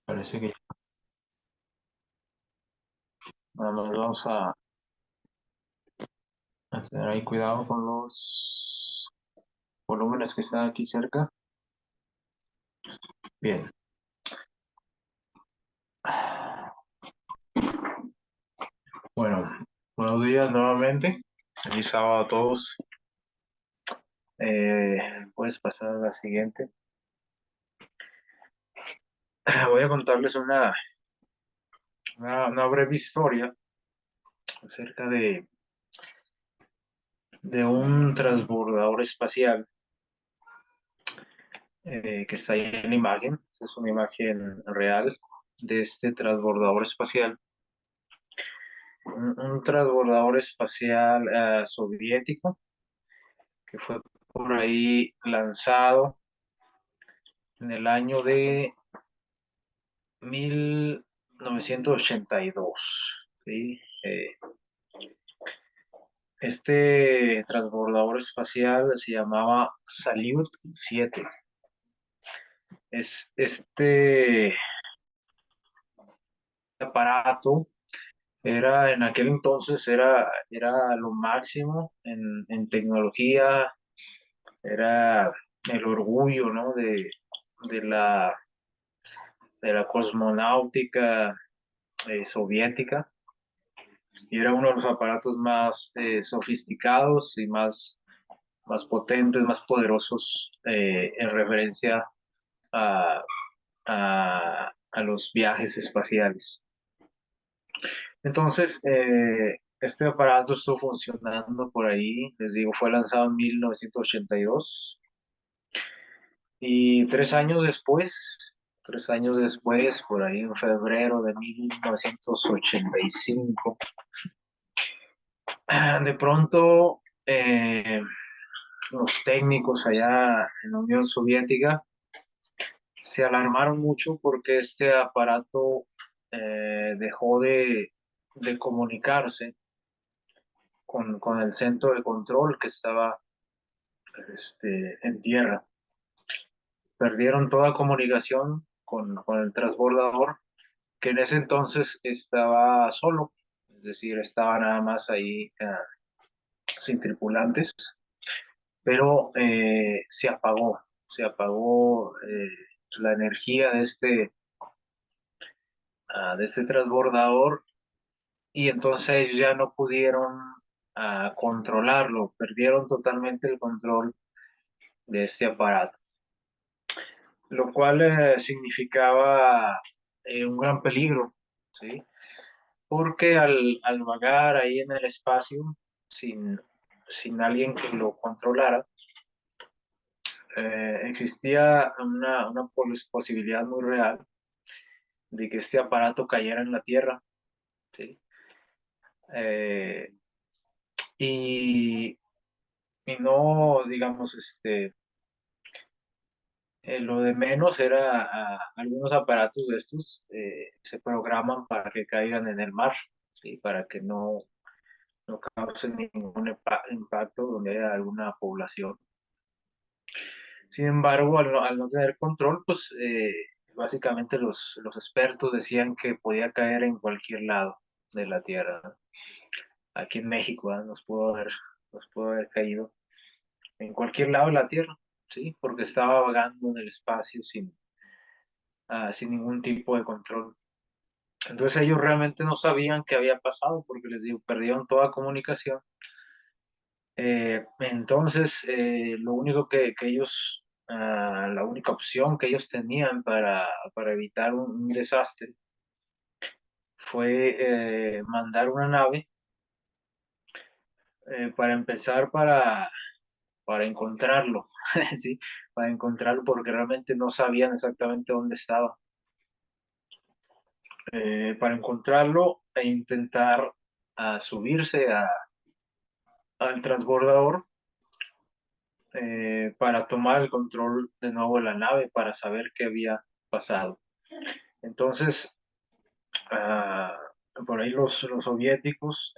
Parece que nada más vamos a tener ahí cuidado con los volúmenes que están aquí cerca. Bien. Bueno, buenos días nuevamente. Feliz sábado a todos. Puedes pasar a la siguiente. Voy a contarles una breve historia acerca de un transbordador espacial que está ahí en la imagen. Esta es una imagen real de este transbordador espacial. Un transbordador espacial soviético que fue por ahí lanzado en el año de 1982. ¿Sí? Este transbordador espacial se llamaba Salyut 7. Este aparato en aquel entonces era lo máximo en tecnología, era el orgullo, ¿no? de la, de la cosmonáutica soviética, y era uno de los aparatos más sofisticados y más potentes, más poderosos en referencia a, a los viajes espaciales. Entonces, este aparato estuvo funcionando por ahí, les digo, fue lanzado en 1982 y 3 años después, por ahí en febrero de 1985, de pronto los técnicos allá en la Unión Soviética se alarmaron mucho porque este aparato dejó de comunicarse con el centro de control que estaba en tierra. Perdieron toda comunicación con el transbordador, que en ese entonces estaba solo, es decir, estaba nada más ahí sin tripulantes, pero se apagó la energía de este transbordador, y entonces ellos ya no pudieron controlarlo, perdieron totalmente el control de este aparato, lo cual significaba un gran peligro, ¿sí? Porque al vagar ahí en el espacio sin alguien que lo controlara, existía una posibilidad muy real de que este aparato cayera en la Tierra, ¿sí? Eh, y, y no, digamos, lo de menos era algunos aparatos de estos se programan para que caigan en el mar, ¿sí? Para que no causen ningún impacto donde haya alguna población. Sin embargo, al no tener control, pues básicamente los expertos decían que podía caer en cualquier lado de la Tierra, ¿no? Aquí en México, ¿verdad? Nos pudo haber caído en cualquier lado de la Tierra, ¿sí? Porque estaba vagando en el espacio sin ningún tipo de control. Entonces ellos realmente no sabían qué había pasado porque les digo, perdieron toda comunicación. Entonces, lo único que ellos, la única opción que ellos tenían para evitar un desastre fue mandar una nave para empezar para encontrarlo, ¿sí? Para encontrarlo porque realmente no sabían exactamente dónde estaba. Para encontrarlo e intentar subirse al transbordador para tomar el control de nuevo de la nave para saber qué había pasado. Entonces, ah, por ahí los soviéticos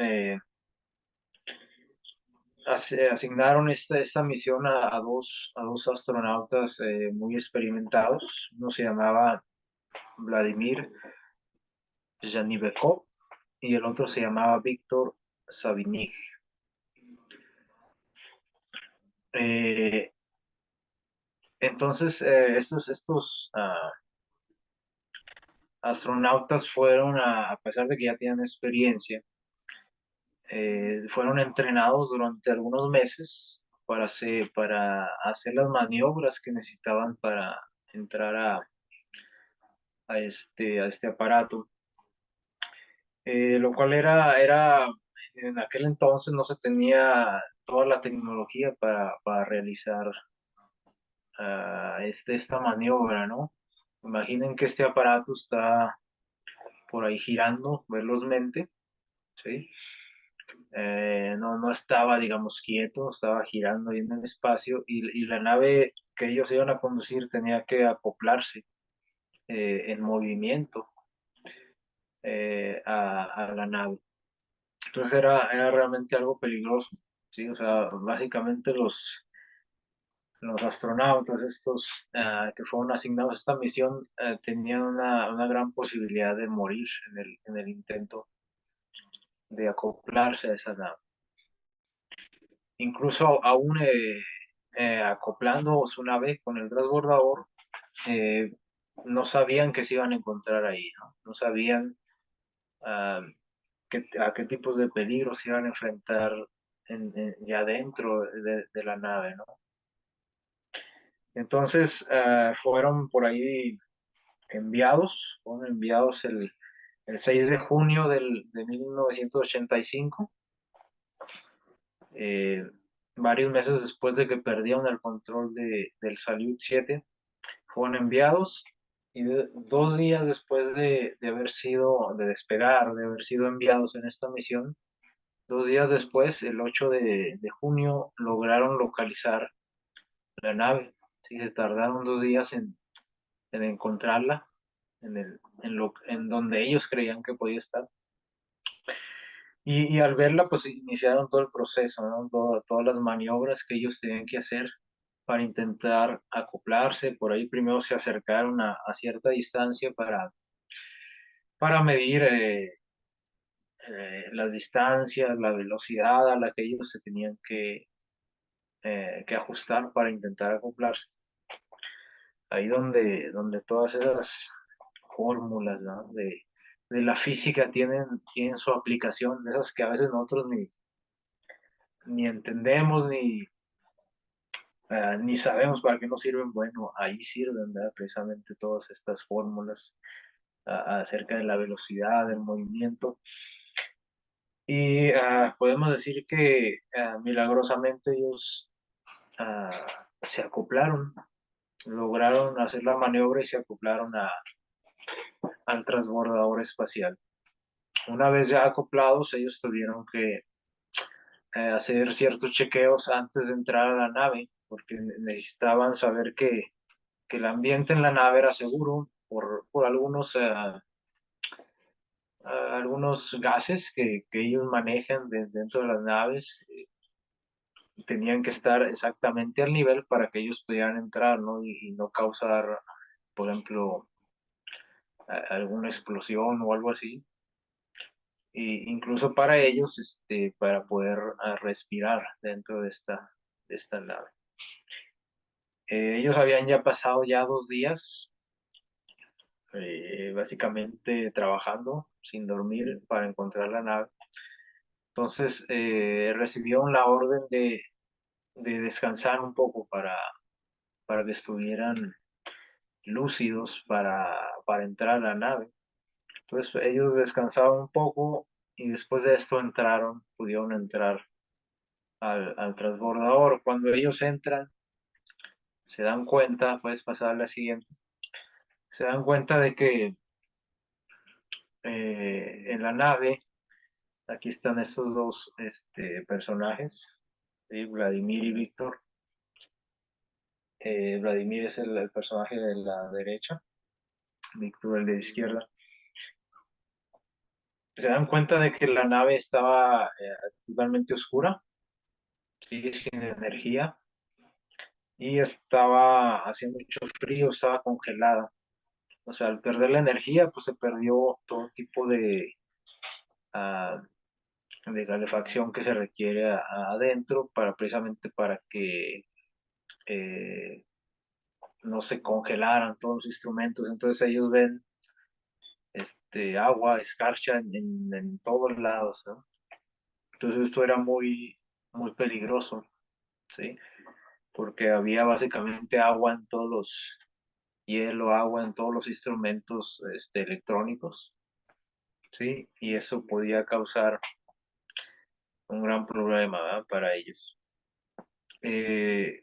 asignaron esta misión a dos astronautas muy experimentados. Uno se llamaba Vladimir Janibekov, y el otro se llamaba Víctor Savinig. Eh, entonces, estos astronautas fueron, a pesar de que ya tienen experiencia, fueron entrenados durante algunos meses para hacer las maniobras que necesitaban para entrar a este aparato. Lo cual en aquel entonces no se tenía toda la tecnología para realizar esta maniobra, ¿no? Imaginen que este aparato está por ahí girando velozmente, ¿sí? No estaba, digamos, quieto, estaba girando ahí en el espacio, y la nave que ellos iban a conducir tenía que acoplarse en movimiento a la nave. Entonces era realmente algo peligroso, ¿sí? O sea, básicamente los astronautas estos que fueron asignados a esta misión tenían una gran posibilidad de morir en el intento de acoplarse a esa nave. Incluso aún acoplando su nave con el transbordador, eh, no sabían que se iban a encontrar ahí, ¿no? No sabían ah, a qué tipos de peligros se iban a enfrentar ya dentro de la nave, ¿no? Entonces fueron por ahí fueron enviados el 6 de junio de 1985, eh, varios meses después de que perdieron el control del Salyut 7, fueron enviados, y 2 días después de despegar, de haber sido enviados en esta misión, 2 días después, el 8 de junio, lograron localizar la nave. Sí, se tardaron 2 días en encontrarla, en donde ellos creían que podía estar. Y al verla, pues iniciaron todo el proceso, ¿no? Todas las maniobras que ellos tenían que hacer para intentar acoplarse. Por ahí primero se acercaron a cierta distancia para medir las distancias, la velocidad a la que ellos se tenían que ajustar para intentar acoplarse. Ahí donde todas esas fórmulas, ¿no? de la física tienen su aplicación, de esas que a veces nosotros ni entendemos ni sabemos para qué nos sirven. Bueno, ahí sirven, ¿verdad? Precisamente todas estas fórmulas acerca de la velocidad, del movimiento. Y podemos decir que milagrosamente ellos se acoplaron, lograron hacer la maniobra y se acoplaron al transbordador espacial. Una vez ya acoplados, ellos tuvieron que hacer ciertos chequeos antes de entrar a la nave, porque necesitaban saber que el ambiente en la nave era seguro por algunos gases que ellos manejan dentro de las naves. Tenían que estar exactamente al nivel para que ellos pudieran entrar, ¿no? Y no causar, por ejemplo, alguna explosión o algo así. Incluso para ellos, para poder respirar dentro de esta nave. Ellos habían ya pasado ya 2 días, básicamente trabajando sin dormir para encontrar la nave. Entonces recibieron la orden de descansar un poco para que estuvieran lúcidos para entrar a la nave. Entonces ellos descansaron un poco y después de esto pudieron entrar al transbordador. Cuando ellos entran, se dan cuenta, puedes pasar a la siguiente, se dan cuenta de que en la nave, aquí están estos dos personajes, ¿sí? Vladimir y Víctor. Vladimir es el personaje de la derecha, Víctor el de la izquierda. Se dan cuenta de que la nave estaba totalmente oscura, ¿sí? Sin energía, y estaba haciendo mucho frío, estaba congelada. O sea, al perder la energía, pues se perdió todo tipo ah, de calefacción que se requiere adentro para precisamente para que eh, no se congelaran todos los instrumentos. Entonces ellos ven agua, escarcha en todos lados, ¿no? Entonces esto era muy peligroso, ¿sí? Porque había básicamente agua en todos los, hielo, agua en todos los instrumentos electrónicos, ¿sí? Y eso podía causar un gran problema, ¿verdad? Para ellos. Eh,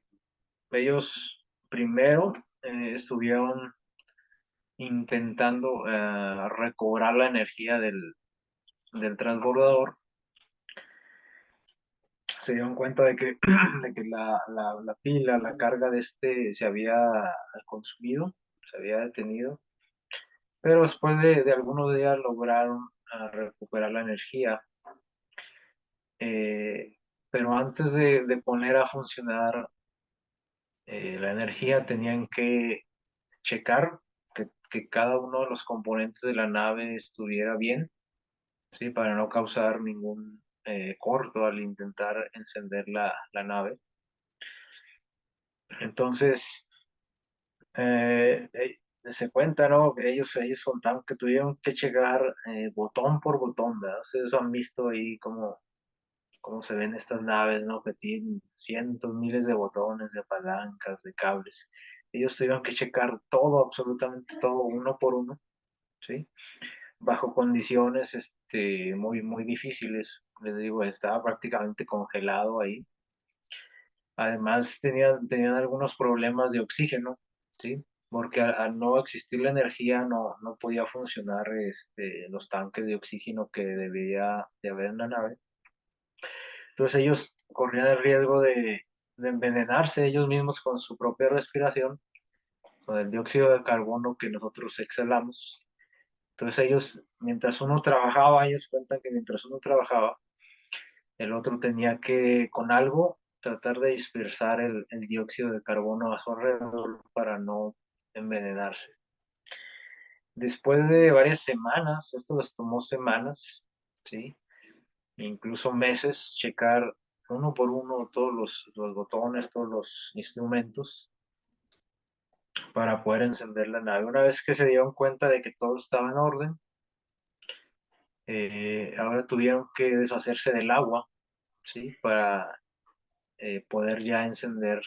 ellos primero estuvieron intentando recobrar la energía del transbordador. Se dieron cuenta de que, de que la pila, la carga de se había consumido, se había detenido, pero después de algunos días lograron recuperar la energía. Eh, pero antes de poner a funcionar la energía, tenían que checar que cada uno de los componentes de la nave estuviera bien, ¿sí? Para no causar ningún corto al intentar encender la nave. Entonces, se cuenta, ¿no? Ellos contaron que tuvieron que checar botón por botón, ¿verdad? Ustedes han visto ahí cómo se ven estas naves, ¿no? Que tienen cientos, miles de botones, de palancas, de cables. Ellos tuvieron que checar todo, absolutamente todo, uno por uno, ¿sí? Bajo condiciones muy difíciles. Les digo, estaba prácticamente congelado ahí. Además, tenían algunos problemas de oxígeno, ¿sí? Porque al no existir la energía no podía funcionar los tanques de oxígeno que debía de haber en la nave. Entonces ellos corrían el riesgo de envenenarse ellos mismos con su propia respiración, con el dióxido de carbono que nosotros exhalamos. Entonces ellos, mientras uno trabajaba, ellos cuentan que mientras uno trabajaba, el otro tenía que, con algo, tratar de dispersar el dióxido de carbono a su alrededor para no envenenarse. Después de varias semanas, esto les tomó semanas, ¿sí? Incluso meses, checar uno por uno todos los botones, todos los instrumentos para poder encender la nave. Una vez que se dieron cuenta de que todo estaba en orden, ahora tuvieron que deshacerse del agua, ¿sí? Para poder ya encender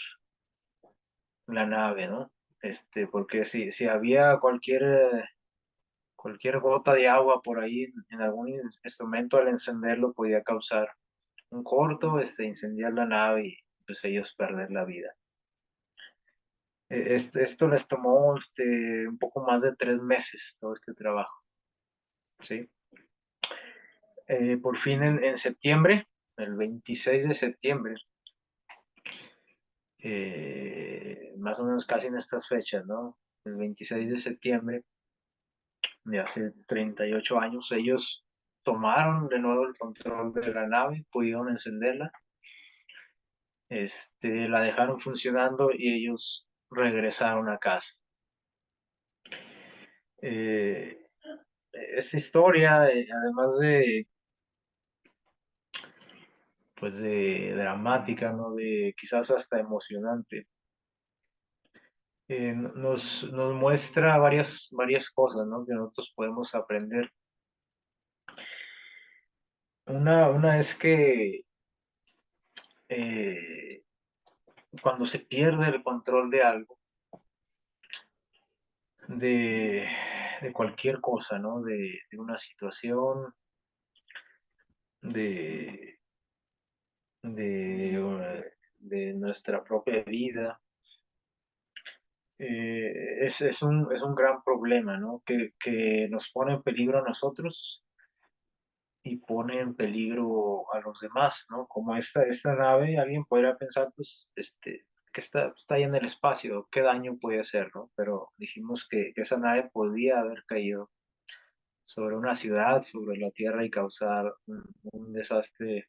la nave, ¿no? Porque si había cualquier gota de agua por ahí en algún instrumento al encenderlo podía causar un corto, incendiar la nave y pues ellos perder la vida. Esto les tomó un poco más de 3 meses todo este trabajo, ¿sí? Por fin en septiembre, el 26 de septiembre, más o menos casi en estas fechas, ¿no? El 26 de septiembre de hace 38 años, ellos tomaron de nuevo el control de la nave, pudieron encenderla, la dejaron funcionando y ellos regresaron a casa. Eh, Esta historia, además de, pues de dramática, ¿no? De quizás hasta emocionante, nos muestra varias cosas, ¿no? Que nosotros podemos aprender. Una es que eh, cuando se pierde el control de algo, de, de cualquier cosa, ¿no? De una situación, de, de nuestra propia vida, es un gran problema, ¿no? Que nos pone en peligro a nosotros y pone en peligro a los demás, ¿no? Como esta nave, alguien podría pensar, pues, que está ahí en el espacio, ¿qué daño puede hacer, no? Pero dijimos que esa nave podía haber caído sobre una ciudad, sobre la Tierra y causar un desastre,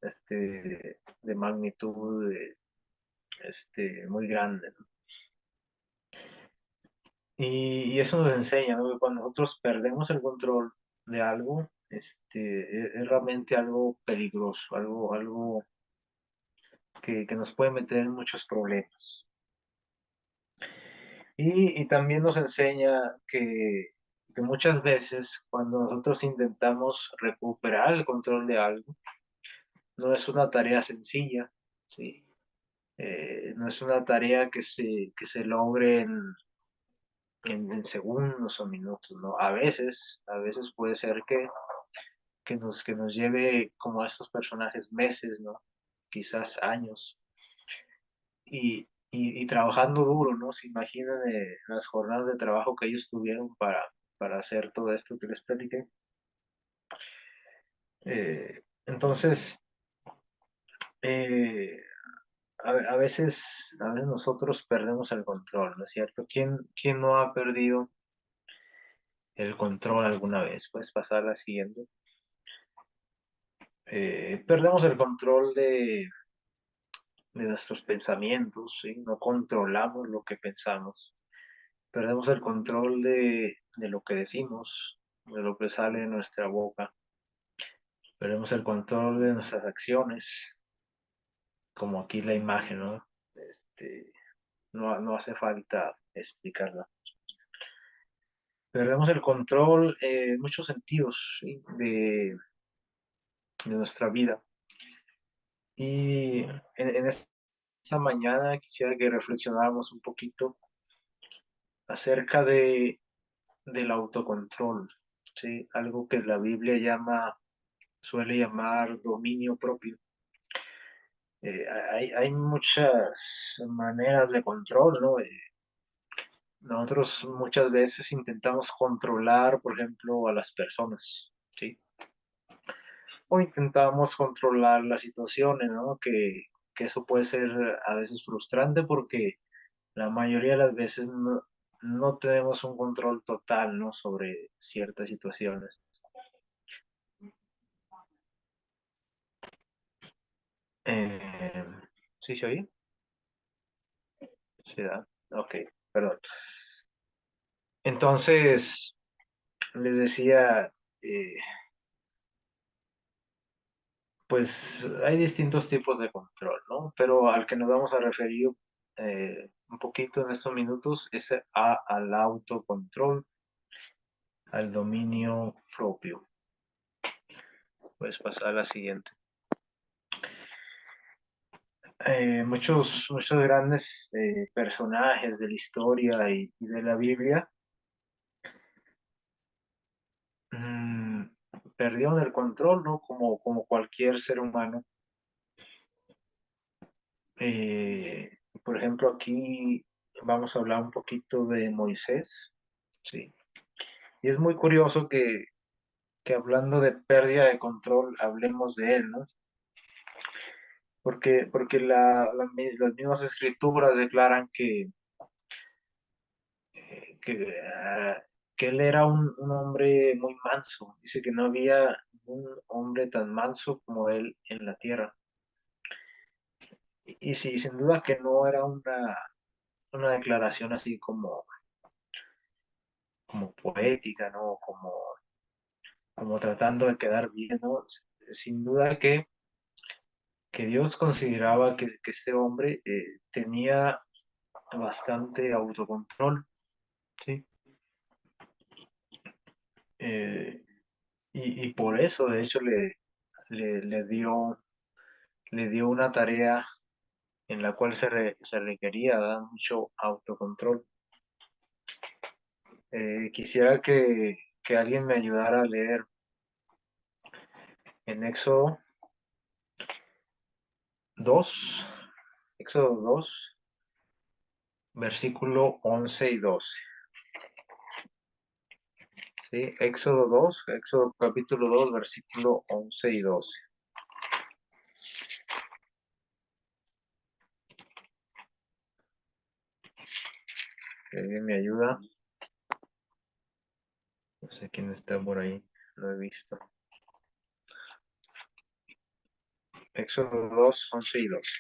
de magnitud, muy grande, ¿no? Y eso nos enseña, ¿no? Que cuando nosotros perdemos el control de algo, es realmente algo peligroso, algo que nos puede meter en muchos problemas. Y también nos enseña que muchas veces cuando nosotros intentamos recuperar el control de algo, no es una tarea sencilla, ¿sí? No es una tarea que se logre en segundos o minutos, ¿no? A veces puede ser que nos lleve como a estos personajes meses, ¿no? Quizás años. Y trabajando duro, ¿no? Se imaginan las jornadas de trabajo que ellos tuvieron para hacer todo esto que les platiqué. Entonces, eh, a veces nosotros perdemos el control, ¿no es cierto? ¿Quién no ha perdido el control alguna vez? Puedes pasar a la siguiente. Perdemos el control de nuestros pensamientos, ¿sí? No controlamos lo que pensamos. Perdemos el control de lo que decimos, de lo que sale de nuestra boca. Perdemos el control de nuestras acciones, como aquí la imagen, ¿no? No hace falta explicarla. Perdemos el control en muchos sentidos, ¿sí? de nuestra vida. Y en esta mañana quisiera que reflexionáramos un poquito acerca del autocontrol, ¿sí? Algo que la Biblia suele llamar dominio propio. Hay muchas maneras de control, ¿no? Nosotros muchas veces intentamos controlar, por ejemplo, a las personas, ¿sí? O intentamos controlar las situaciones, ¿no? Que eso puede ser a veces frustrante porque la mayoría de las veces no tenemos un control total, ¿no? Sobre ciertas situaciones. Eh, ¿Sí se oye? Sí, ¿verdad? Ok, perdón. Entonces, les decía, eh, pues hay distintos tipos de control, ¿no? Pero al que nos vamos a referir un poquito en estos minutos es al autocontrol, al dominio propio. Puedes pasar a la siguiente. Muchos grandes personajes de la historia y de la Biblia mm, perdieron el control, ¿no? Como cualquier ser humano. Eh, por ejemplo, aquí vamos a hablar un poquito de Moisés, ¿sí? Y es muy curioso que hablando de pérdida de control, hablemos de él, ¿no? Porque las mismas escrituras declaran que, ah, que él era un hombre muy manso. Dice que no había un hombre tan manso como él en la tierra. Y sí, sin duda que no era una declaración así como poética, ¿no? Como tratando de quedar bien, ¿no? Sin duda que Dios consideraba que este hombre tenía bastante autocontrol, ¿sí? Eh, y por eso, de hecho, le, le dio, le dio una tarea en la cual se requería, ¿verdad? Mucho autocontrol. Quisiera que alguien me ayudara a leer en dos, Éxodo 2, versículo 11 y 12. ¿Sí? Éxodo capítulo 2, versículo 11 y 12. Si alguien me ayuda, no sé quién está por ahí, lo he visto. Éxodo 2, 11 y 12.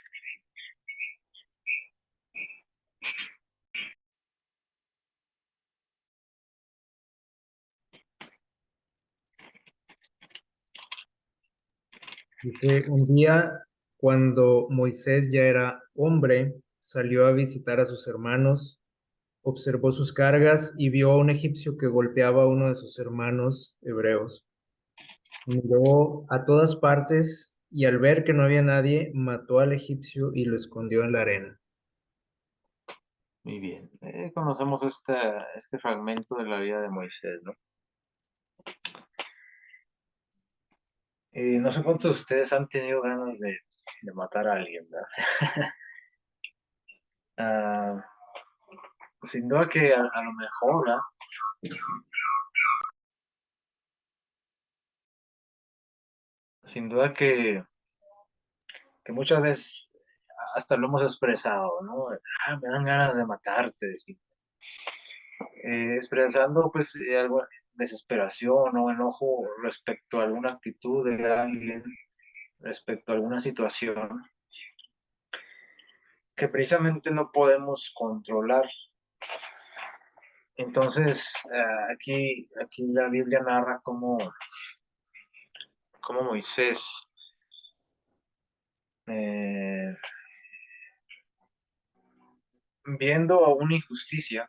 Dice, un día cuando Moisés ya era hombre, salió a visitar a sus hermanos, observó sus cargas y vio a un egipcio que golpeaba a uno de sus hermanos hebreos. Miró a todas partes y al ver que no había nadie, mató al egipcio y lo escondió en la arena. Muy bien. Conocemos este fragmento de la vida de Moisés, ¿no? No sé cuántos de ustedes han tenido ganas de matar a alguien, ¿verdad? Ah, sin duda que a lo mejor, ¿verdad? Sin duda que muchas veces hasta lo hemos expresado, ¿no? Me dan ganas de matarte, decir. Expresando pues algo, desesperación o enojo respecto a alguna actitud de alguien, respecto a alguna situación que precisamente no podemos controlar. Entonces, aquí la Biblia narra cómo Moisés, eh, viendo a una injusticia,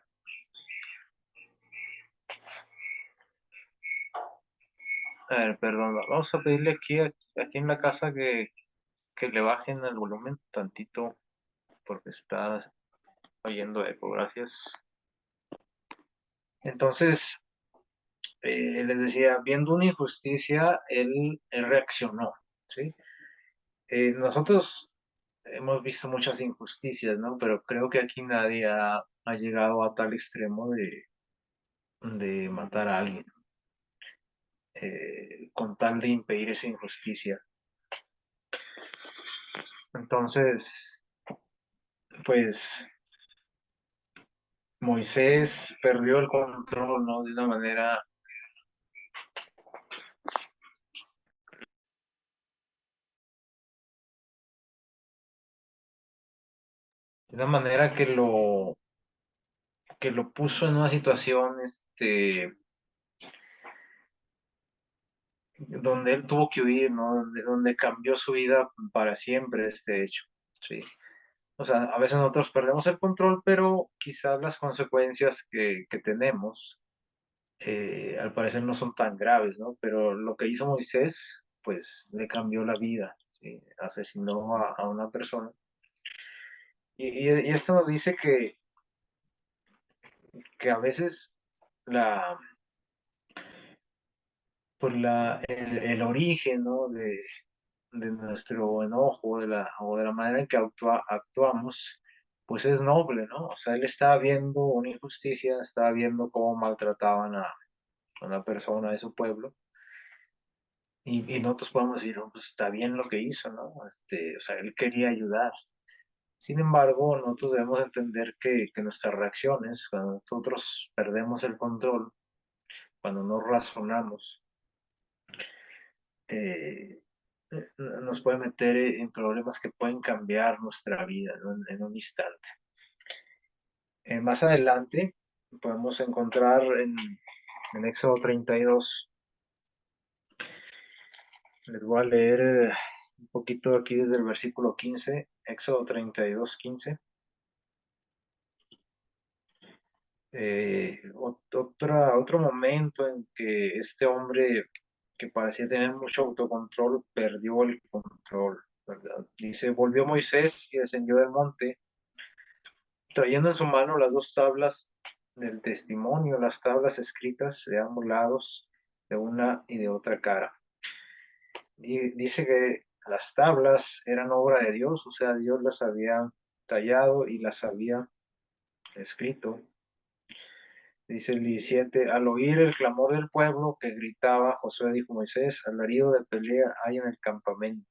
a ver, perdón, vamos a pedirle aquí en la casa que le bajen el volumen tantito porque está oyendo eco, gracias. Entonces, les decía, viendo una injusticia, él reaccionó, ¿sí? Nosotros hemos visto muchas injusticias, ¿no? Pero creo que aquí nadie ha llegado a tal extremo de matar a alguien, con tal de impedir esa injusticia. Entonces, pues Moisés perdió el control, ¿no? De una manera que lo puso en una situación, donde él tuvo que huir, ¿no? Donde cambió su vida para siempre este hecho, ¿sí? O sea, a veces nosotros perdemos el control, pero quizás las consecuencias que tenemos, al parecer no son tan graves, ¿no? Pero lo que hizo Moisés, pues le cambió la vida, ¿sí? Asesinó a una persona. Y esto nos dice que a veces la, el origen, ¿no? De nuestro enojo, o de la manera en que actuamos, pues es noble, ¿no? O sea, él estaba viendo una injusticia, estaba viendo cómo maltrataban a una persona de su pueblo, y nosotros podemos decir, "Oh, pues está bien lo que hizo, ¿no? O sea, él quería ayudar. Sin embargo, nosotros debemos entender que nuestras reacciones, cuando nosotros perdemos el control, cuando no razonamos, eh, nos puede meter en problemas que pueden cambiar nuestra vida, ¿no? En un instante. Más adelante podemos encontrar en Éxodo 32, les voy a leer un poquito aquí desde el versículo 15, Éxodo 32, 15. Otro momento en que este hombre que parecía tener mucho autocontrol perdió el control, ¿verdad? Dice, volvió Moisés y descendió del monte trayendo en su mano las dos tablas del testimonio, las tablas escritas de ambos lados, de una y de otra cara. Y dice que las tablas eran obra de Dios, o sea, Dios las había tallado y las había escrito. Dice el 17, al oír el clamor del pueblo que gritaba, Josué dijo a Moisés, alarido de pelea hay en el campamento.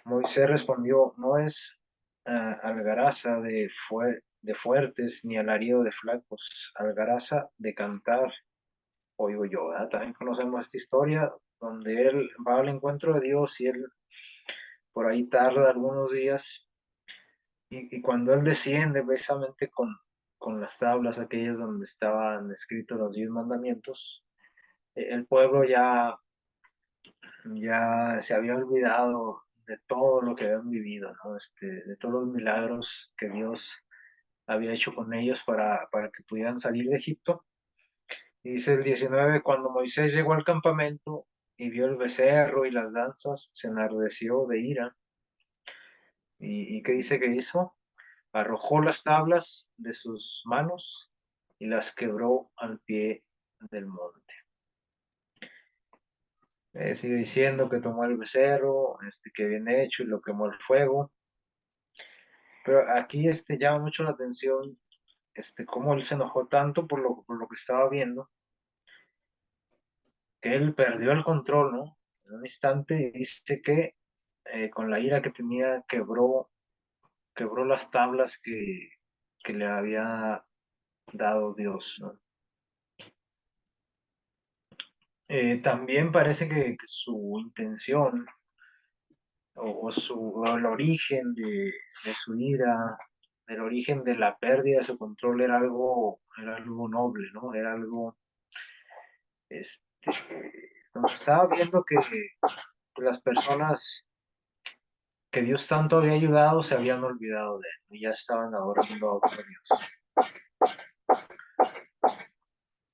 Moisés respondió, no es algaraza de fuertes ni alarido de flacos, algaraza de cantar, oigo yo, ¿verdad? También conocemos esta historia donde él va al encuentro de Dios y él por ahí tarda algunos días y cuando él desciende precisamente con las tablas aquellas donde estaban escritos los 10 mandamientos, el pueblo ya se había olvidado de todo lo que habían vivido, ¿no? De todos los milagros que Dios había hecho con ellos para que pudieran salir de Egipto. Y dice el 19: cuando Moisés llegó al campamento y vio el becerro y las danzas, se enardeció de ira. ¿Y qué dice que hizo? Arrojó las tablas de sus manos y las quebró al pie del monte. Sigue diciendo que tomó el becerro, que bien hecho, y lo quemó el fuego. Pero aquí llama mucho la atención cómo él se enojó tanto por lo que estaba viendo, que él perdió el control, ¿no? En un instante dice que con la ira que tenía quebró las tablas que le había dado Dios, ¿no? También parece que su intención o el origen de su ira, el origen de la pérdida de su control era algo noble, ¿no? Era algo, este, nos estaba viendo que las personas que Dios tanto había ayudado se habían olvidado de él y ya estaban adorando a otro Dios.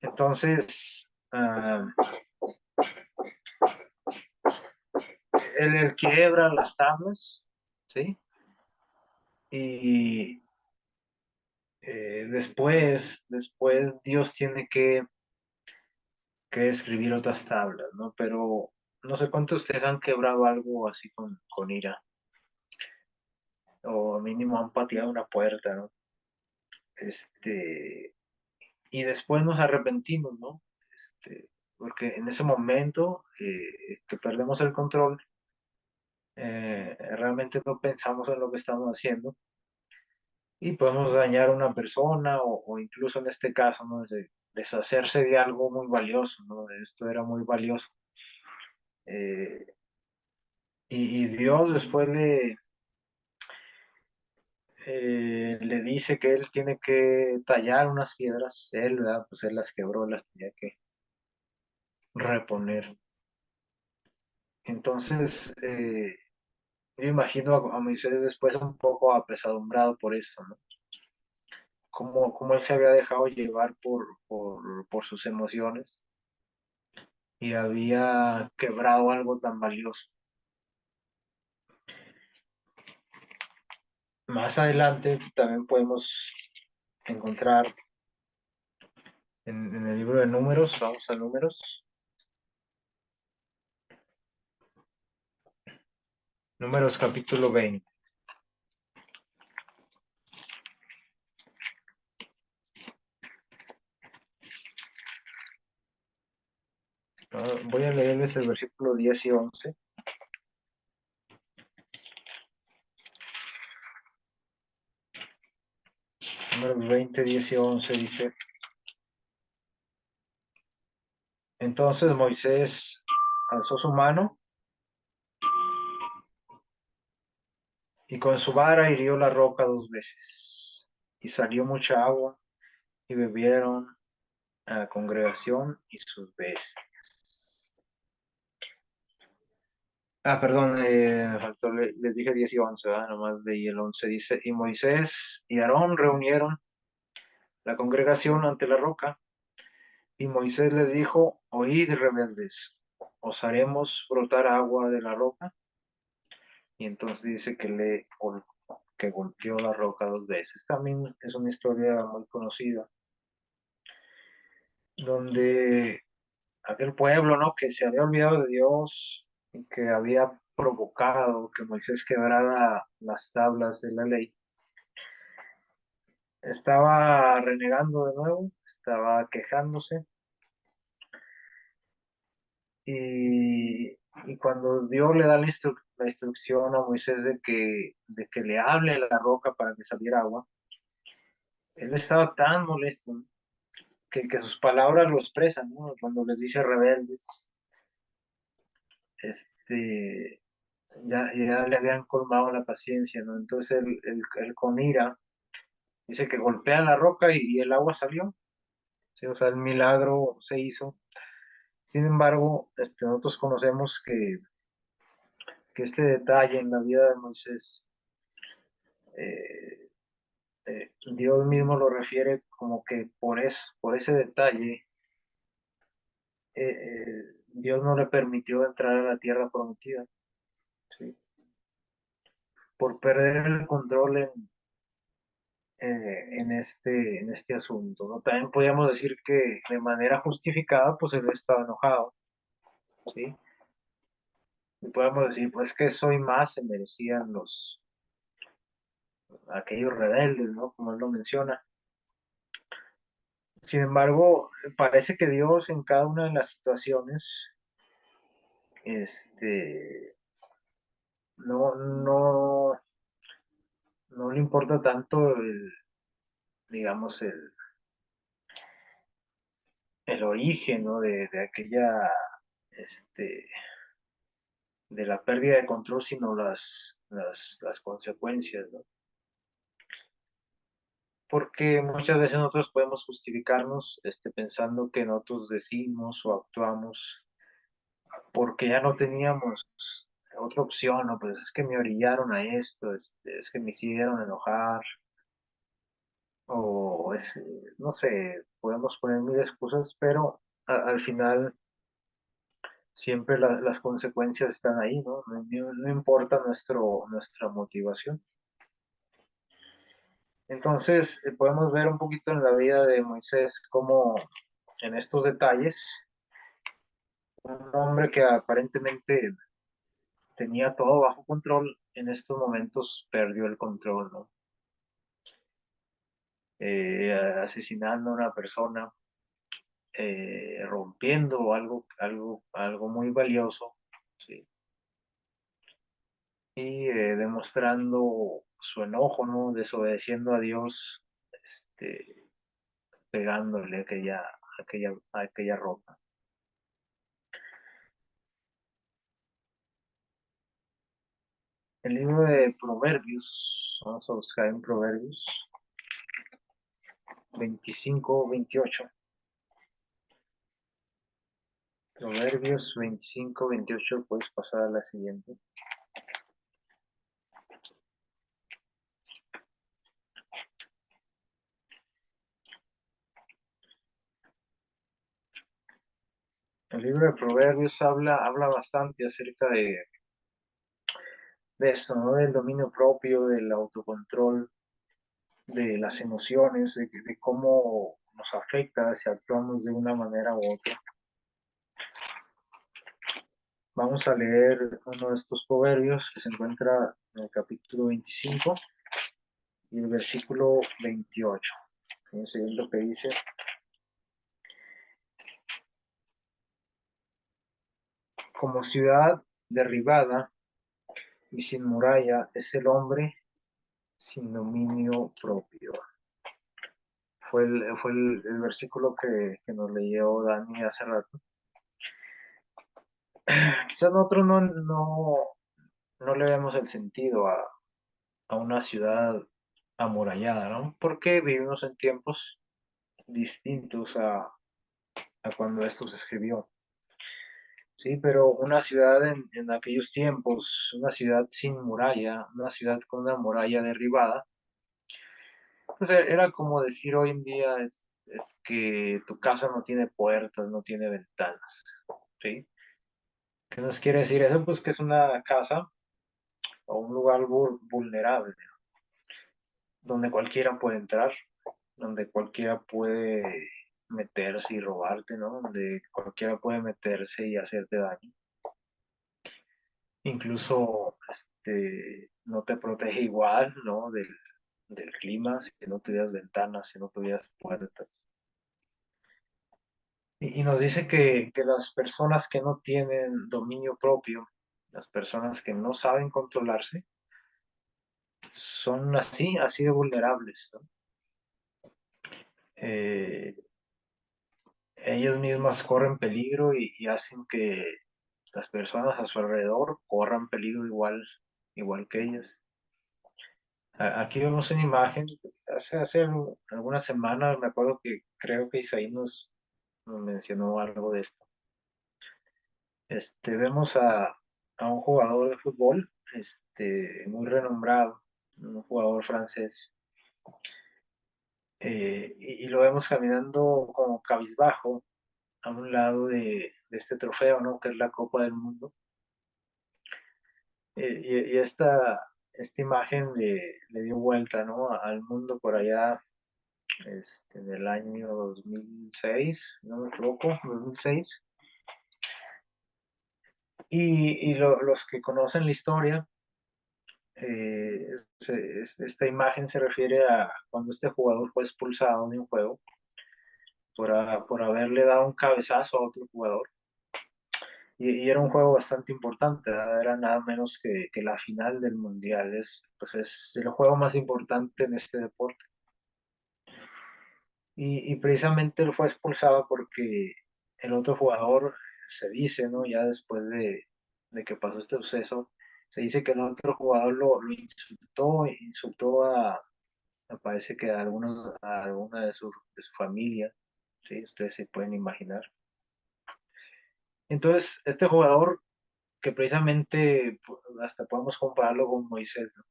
Entonces, él quiebra las tablas, ¿sí? Y después Dios tiene que escribir otras tablas, ¿no? Pero no sé cuántos de ustedes han quebrado algo así con ira, o mínimo han pateado una puerta, ¿no? Y después nos arrepentimos, ¿no? Porque en ese momento que perdemos el control, realmente no pensamos en lo que estamos haciendo y podemos dañar a una persona o incluso en este caso, ¿no? Deshacerse de algo muy valioso, ¿no? Esto era muy valioso. Eh, y Dios después le dice que él tiene que tallar unas piedras, él, ¿verdad? Pues él las quebró, las tenía que reponer. Entonces, yo imagino a Moisés después un poco apesadumbrado por eso, ¿no? Como él se había dejado llevar por sus emociones y había quebrado algo tan valioso. Más adelante también podemos encontrar en el libro de Números, vamos a Números, Números capítulo 20. Voy a leerles el versículo 10 y 11. Números 20, 10 y 11 dice: entonces Moisés alzó su mano y con su vara hirió la roca 2 veces, y salió mucha agua, y bebieron a la congregación y sus bestias. Perdón, me faltó, les dije 10 y 11, ¿verdad? Nomás leí el 11. Dice: y Moisés y Aarón reunieron la congregación ante la roca, y Moisés les dijo: oíd, rebeldes, ¿os haremos brotar agua de la roca? Y entonces dice que golpeó la roca 2 veces. También es una historia muy conocida, donde aquel pueblo, ¿no? Que se había olvidado de Dios y que había provocado que Moisés quebrara las tablas de la ley, estaba renegando de nuevo, estaba quejándose, y, y cuando Dios le da la instrucción a Moisés de que le hable a la roca para que saliera agua, él estaba tan molesto, ¿no? que sus palabras lo expresan, ¿no? Cuando les dice rebeldes, este, ya le habían colmado la paciencia, ¿no? Entonces él con ira dice que golpea la roca y el agua salió, ¿sí? O sea, el milagro se hizo Sin embargo, nosotros conocemos que este detalle en la vida de Moisés, eh, Dios mismo lo refiere como que por ese detalle, Dios no le permitió entrar a la tierra prometida, ¿sí? Por perder el control en este asunto, ¿no? También podríamos decir que de manera justificada, pues él estaba enojado, ¿sí? Y podemos decir, pues que soy más, se merecían aquellos rebeldes, ¿no? Como él lo menciona. Sin embargo, parece que Dios en cada una de las situaciones, este, no, no, no le importa tanto digamos, el origen, ¿no? De aquella, este, de la pérdida de control, sino las consecuencias, ¿no? Porque muchas veces nosotros podemos justificarnos, pensando que nosotros decimos o actuamos porque ya no teníamos otra opción, ¿no? Pues es que me orillaron a esto, es que me hicieron enojar, o es, no sé, podemos poner mil excusas, pero al final siempre las consecuencias están ahí, ¿no? No importa nuestra motivación. Entonces, podemos ver un poquito en la vida de Moisés cómo en estos detalles, un hombre que aparentemente tenía todo bajo control, en estos momentos perdió el control, ¿no? Asesinando a una persona, rompiendo algo muy valioso, ¿sí? Y demostrando su enojo, ¿no? Desobedeciendo a Dios, pegándole aquella roca. El libro de Proverbios, vamos a buscar en Proverbios 25-28. Proverbios 25-28, puedes pasar a la siguiente. El libro de Proverbios habla bastante acerca de esto, ¿no? Del dominio propio, del autocontrol, de las emociones, de cómo nos afecta si actuamos de una manera u otra. Vamos a leer uno de estos proverbios que se encuentra en el capítulo 25 y el versículo 28. Fíjense bien lo que dice. Como ciudad derribada y sin muralla es el hombre sin dominio propio. Fue el versículo que nos leyó Dani hace rato. Quizás nosotros no le vemos el sentido a una ciudad amurallada, ¿no? Porque vivimos en tiempos distintos a cuando esto se escribió. Sí, pero una ciudad en aquellos tiempos, una ciudad sin muralla, una ciudad con una muralla derribada, pues era como decir hoy en día es que tu casa no tiene puertas, no tiene ventanas, ¿sí? ¿Qué nos quiere decir eso? Pues que es una casa o un lugar vulnerable, donde cualquiera puede entrar, donde cualquiera puede meterse y robarte, ¿no? Donde cualquiera puede meterse y hacerte daño. Incluso no te protege igual, ¿no? Del clima, si no tuvieras ventanas, si no tuvieras puertas. Y nos dice que las personas que no tienen dominio propio, las personas que no saben controlarse, son así de vulnerables, ¿no? Eh, Ellas mismas corren peligro y hacen que las personas a su alrededor corran peligro igual que ellas. Aquí vemos una imagen, hace algunas semanas me acuerdo que creo que Isaí nos mencionó algo de esto. Vemos a un jugador de fútbol, muy renombrado, un jugador francés, y lo vemos caminando como cabizbajo a un lado de este trofeo, ¿no? Que es la Copa del Mundo. Y esta imagen le dio vuelta, ¿no? Al mundo por allá, en el año 2006, no me equivoco, 2006. Los que conocen la historia, esta imagen se refiere a cuando este jugador fue expulsado de un juego por haberle dado un cabezazo a otro jugador. Y era un juego bastante importante, ¿verdad? Era nada menos que la final del Mundial. Pues es el juego más importante en este deporte. Y precisamente él fue expulsado porque el otro jugador, se dice, ¿no? Ya después de que pasó este suceso, se dice que el otro jugador lo insultó me parece que a alguna de su familia, ¿sí? Ustedes se pueden imaginar. Entonces, este jugador, que precisamente hasta podemos compararlo con Moisés, ¿no?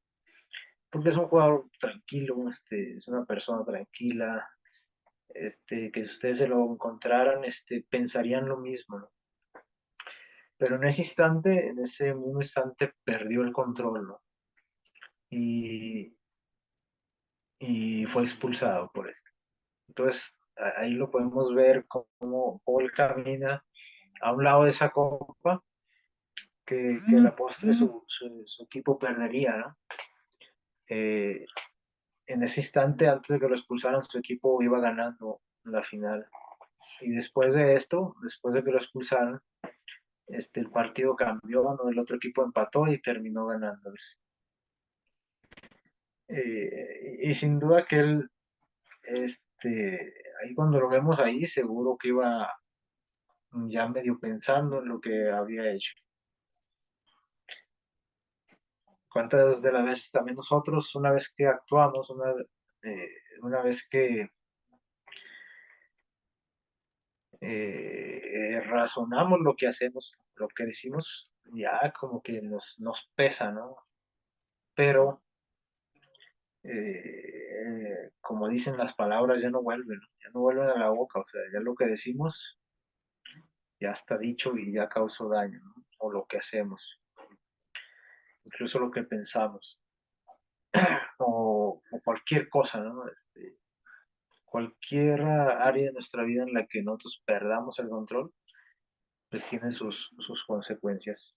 Porque es un jugador tranquilo, es una persona tranquila, que si ustedes se lo encontraran, pensarían lo mismo, ¿no? Pero en ese instante, en ese mismo instante, perdió el control, ¿no? Y, y fue expulsado por esto. Entonces, ahí lo podemos ver cómo Paul camina a un lado de esa copa que a la postre su equipo perdería, ¿no? Eh, en ese instante, antes de que lo expulsaran, su equipo iba ganando la final. Y después de esto, después de que lo expulsaran, el partido cambió, ¿no? El otro equipo empató y terminó ganándoles. Y sin duda que él, ahí cuando lo vemos ahí, seguro que iba ya medio pensando en lo que había hecho. ¿Cuántas de las veces también nosotros, una vez que actuamos, eh, una vez que razonamos lo que hacemos, lo que decimos, ya como que nos pesa, ¿no? Pero, como dicen las palabras, ya no vuelven, ¿no? Ya no vuelven a la boca, o sea, ya lo que decimos ya está dicho y ya causó daño, ¿no? O lo que hacemos, incluso lo que pensamos, o cualquier cosa, ¿no? Cualquier área de nuestra vida en la que nosotros perdamos el control, pues tiene sus consecuencias.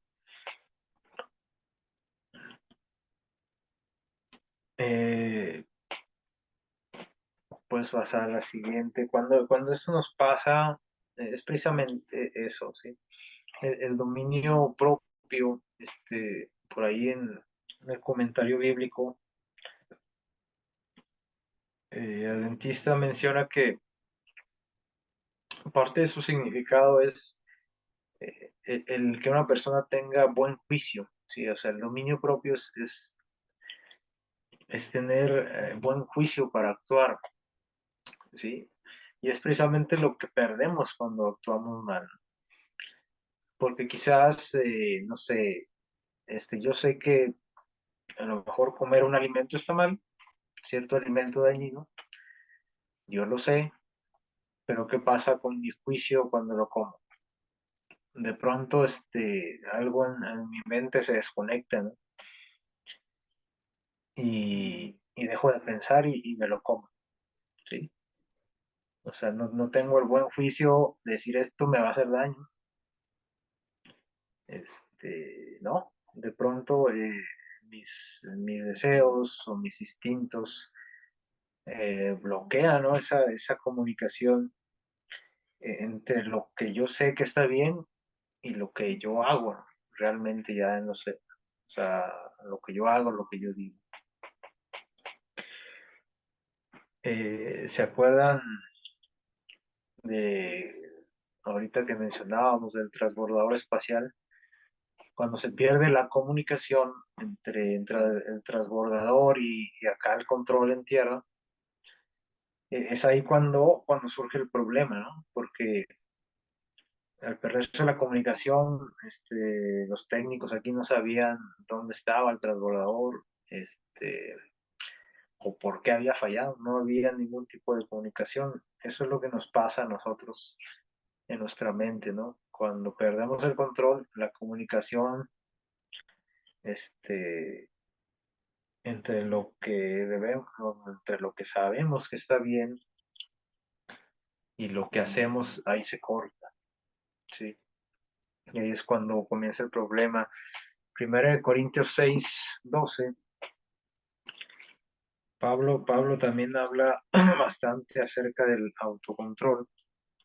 Eh, pues pasar a la siguiente. Cuando esto nos pasa, es precisamente eso, ¿sí? El dominio propio, por ahí en el comentario bíblico, el dentista menciona que parte de su significado es el que una persona tenga buen juicio, ¿sí? O sea, el dominio propio es tener buen juicio para actuar, ¿sí? Y es precisamente lo que perdemos cuando actuamos mal, porque quizás, no sé, yo sé que a lo mejor comer un alimento está mal, cierto alimento dañino, yo lo sé, pero ¿qué pasa con mi juicio cuando lo como? De pronto, algo en mi mente se desconecta, ¿no? Y dejo de pensar y me lo como, ¿sí? O sea, no tengo el buen juicio de decir esto me va a hacer daño. No, de pronto mis deseos o mis instintos bloquean, ¿no? Esa comunicación entre lo que yo sé que está bien y lo que yo hago, ¿no? Realmente ya no sé, o sea, lo que yo hago, lo que yo digo. ¿Se acuerdan de ahorita que mencionábamos del transbordador espacial? Cuando se pierde la comunicación entre el transbordador y acá el control en tierra, es ahí cuando surge el problema, ¿no? Porque al perderse la comunicación, los técnicos aquí no sabían dónde estaba el transbordador, o por qué había fallado, no había ningún tipo de comunicación. Eso es lo que nos pasa a nosotros en nuestra mente, ¿no? Cuando perdemos el control, la comunicación, este, entre lo que debemos, entre lo que sabemos que está bien y lo que hacemos, ahí se corta, ¿sí? Y ahí es cuando comienza el problema. Primero de Corintios 6:12, Pablo también habla bastante acerca del autocontrol.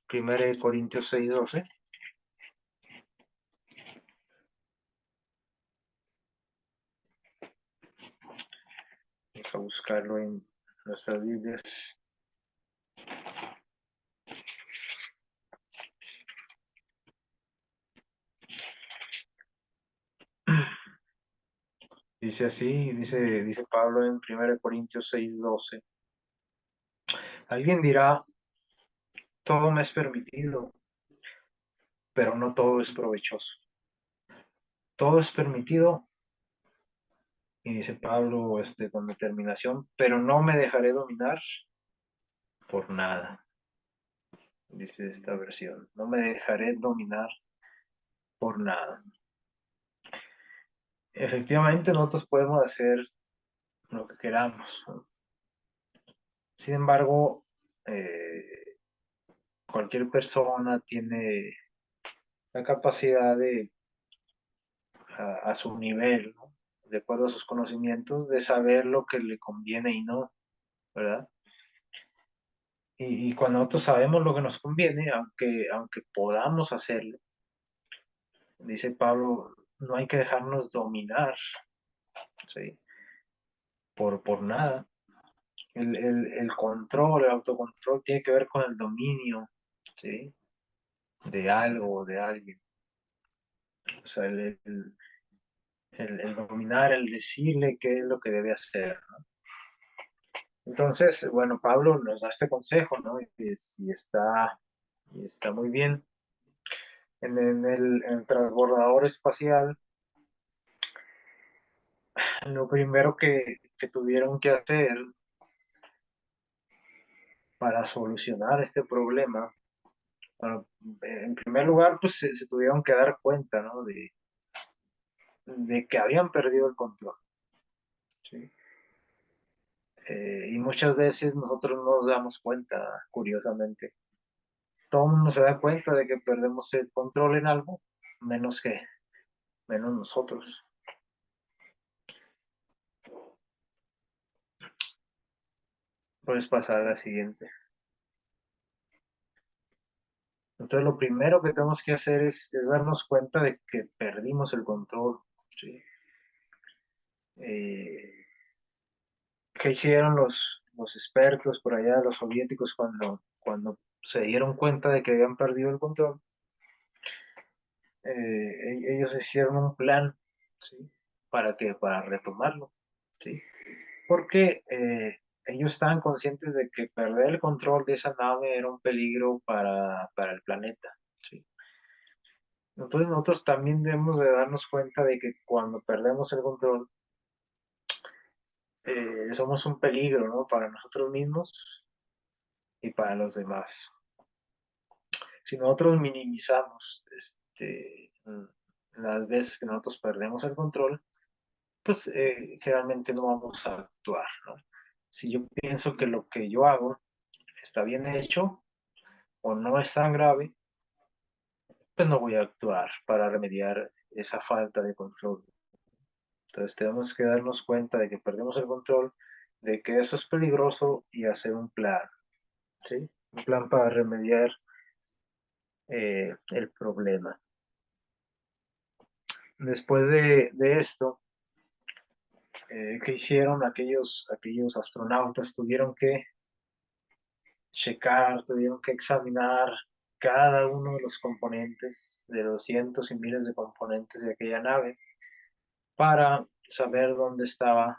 Primero de Corintios 6:12. Vamos a buscarlo en nuestras Biblias. Dice así, dice Pablo en 1 Corintios 6:12. Alguien dirá, todo me es permitido, pero no todo es provechoso. Todo es permitido, y dice Pablo con determinación, pero no me dejaré dominar por nada, dice esta versión. No me dejaré dominar por nada. Efectivamente, nosotros podemos hacer lo que queramos, ¿no? Sin embargo, cualquier persona tiene la capacidad de, a su nivel, ¿no? De acuerdo a sus conocimientos, de saber lo que le conviene y no, ¿verdad? Y cuando nosotros sabemos lo que nos conviene, aunque podamos hacerlo, dice Pablo, no hay que dejarnos dominar, ¿sí? Por nada. El control, el autocontrol tiene que ver con el dominio, ¿sí? De algo o de alguien. O sea, el dominar, el decirle qué es lo que debe hacer, ¿no? Entonces, bueno, Pablo nos da este consejo, ¿no? Y está muy bien. En el transbordador espacial, lo primero que tuvieron que hacer para solucionar este problema, bueno, en primer lugar, pues se tuvieron que dar cuenta, ¿no? De que habían perdido el control, ¿sí? Y muchas veces nosotros no nos damos cuenta, curiosamente. Todo el mundo se da cuenta de que perdemos el control en algo, menos menos nosotros. Puedes pasar a la siguiente. Entonces, lo primero que tenemos que hacer es darnos cuenta de que perdimos el control, ¿sí? Eh, ¿Qué hicieron los expertos por allá, los soviéticos, cuando se dieron cuenta de que habían perdido el control? Ellos hicieron un plan, ¿sí? Para retomarlo, ¿sí? Porque ellos estaban conscientes de que perder el control de esa nave era un peligro para el planeta, ¿sí? Entonces nosotros también debemos de darnos cuenta de que cuando perdemos el control, somos un peligro, ¿no? Para nosotros mismos y para los demás. Si nosotros minimizamos las veces que nosotros perdemos el control, pues generalmente no vamos a actuar, ¿no? Si yo pienso que lo que yo hago está bien hecho o no es tan grave, pues no voy a actuar para remediar esa falta de control. Entonces tenemos que darnos cuenta de que perdemos el control, de que eso es peligroso y hacer un plan, ¿sí? Un plan para remediar el problema. Después de esto, ¿qué hicieron aquellos astronautas? Tuvieron que checar, tuvieron que examinar cada uno de los componentes, de los cientos y miles de componentes de aquella nave, para saber dónde estaba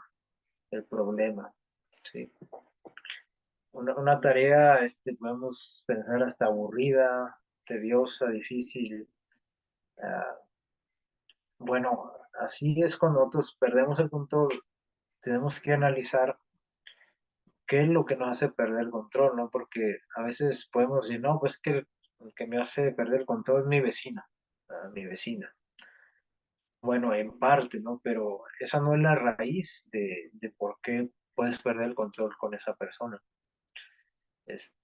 el problema, ¿sí? Una tarea, podemos pensar hasta aburrida, tediosa, difícil. Ah, bueno, así es cuando nosotros perdemos el control. Tenemos que analizar qué es lo que nos hace perder el control, ¿no? Porque a veces podemos decir, no, pues que el que me hace perder el control es mi vecina, mi vecina. Bueno, en parte, ¿no? Pero esa no es la raíz de por qué puedes perder el control con esa persona.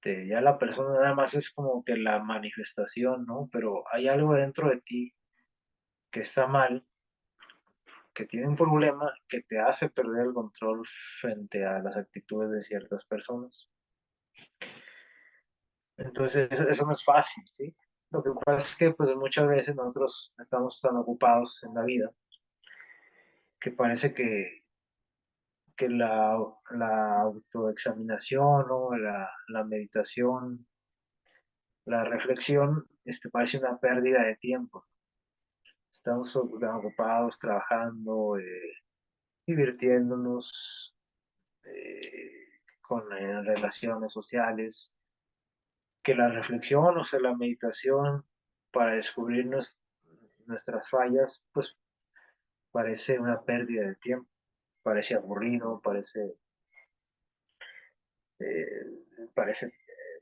Ya la persona nada más es como que la manifestación, ¿no? Pero hay algo dentro de ti que está mal, que tiene un problema que te hace perder el control frente a las actitudes de ciertas personas. Entonces, eso no es fácil, ¿sí? Lo que pasa es que pues muchas veces nosotros estamos tan ocupados en la vida que parece que la autoexaminación, ¿no? La meditación, la reflexión, parece una pérdida de tiempo. Estamos ocupados trabajando, divirtiéndonos, con relaciones sociales, que la reflexión, o sea, la meditación para descubrir nuestras fallas, pues parece una pérdida de tiempo, parece aburrido, parece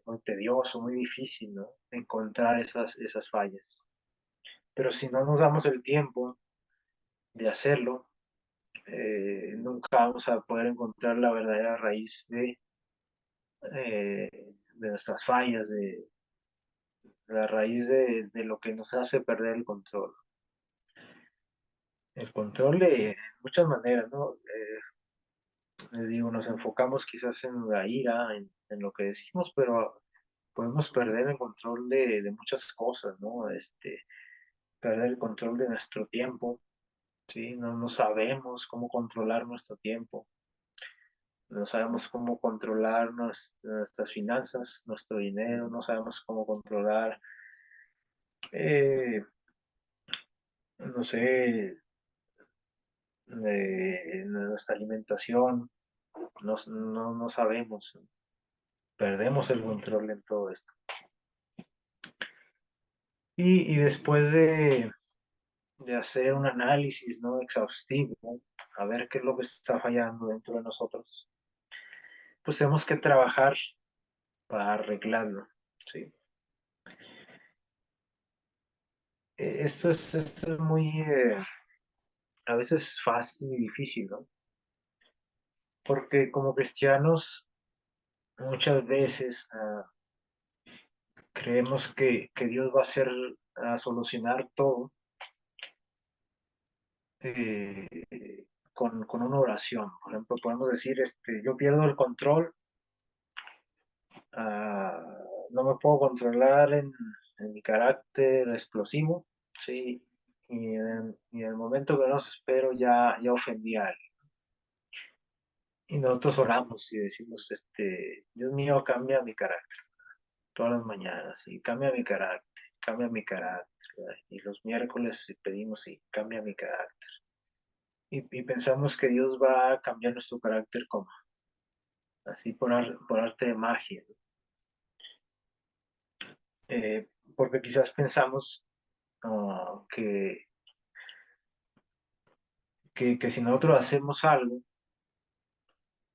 muy tedioso, muy difícil, ¿no? Encontrar esas fallas. Pero si no nos damos el tiempo de hacerlo, nunca vamos a poder encontrar la verdadera raíz de nuestras fallas, de la raíz de lo que nos hace perder el control. El control de muchas maneras, ¿no? Les digo, nos enfocamos quizás en la ira, en lo que decimos, pero podemos perder el control de muchas cosas, ¿no? Perder el control de nuestro tiempo, ¿sí? No sabemos cómo controlar nuestro tiempo, no sabemos cómo controlar nuestras finanzas, nuestro dinero, no sabemos cómo controlar, eh, no sé, nuestra alimentación, no sabemos, perdemos el control en todo esto. Y después de hacer un análisis, ¿no? Exhaustivo, ¿no? A ver qué es lo que está fallando dentro de nosotros, pues tenemos que trabajar para arreglarlo, ¿sí? Esto es muy, a veces fácil y difícil, ¿no? Porque como cristianos muchas veces creemos que Dios va a hacer, a solucionar todo, con una oración. Por ejemplo, podemos decir, yo pierdo el control, ah, no me puedo controlar en mi carácter explosivo, ¿sí? Y en el momento que menos espero ya ofendí a alguien. Y nosotros oramos y decimos, Dios mío, cambia mi carácter todas las mañanas, y cambia mi carácter, cambia mi carácter. ¿Verdad? Y los miércoles pedimos, y cambia mi carácter. Y pensamos que Dios va a cambiar nuestro carácter como así por arte de magia, ¿no? Porque quizás pensamos, que si nosotros hacemos algo,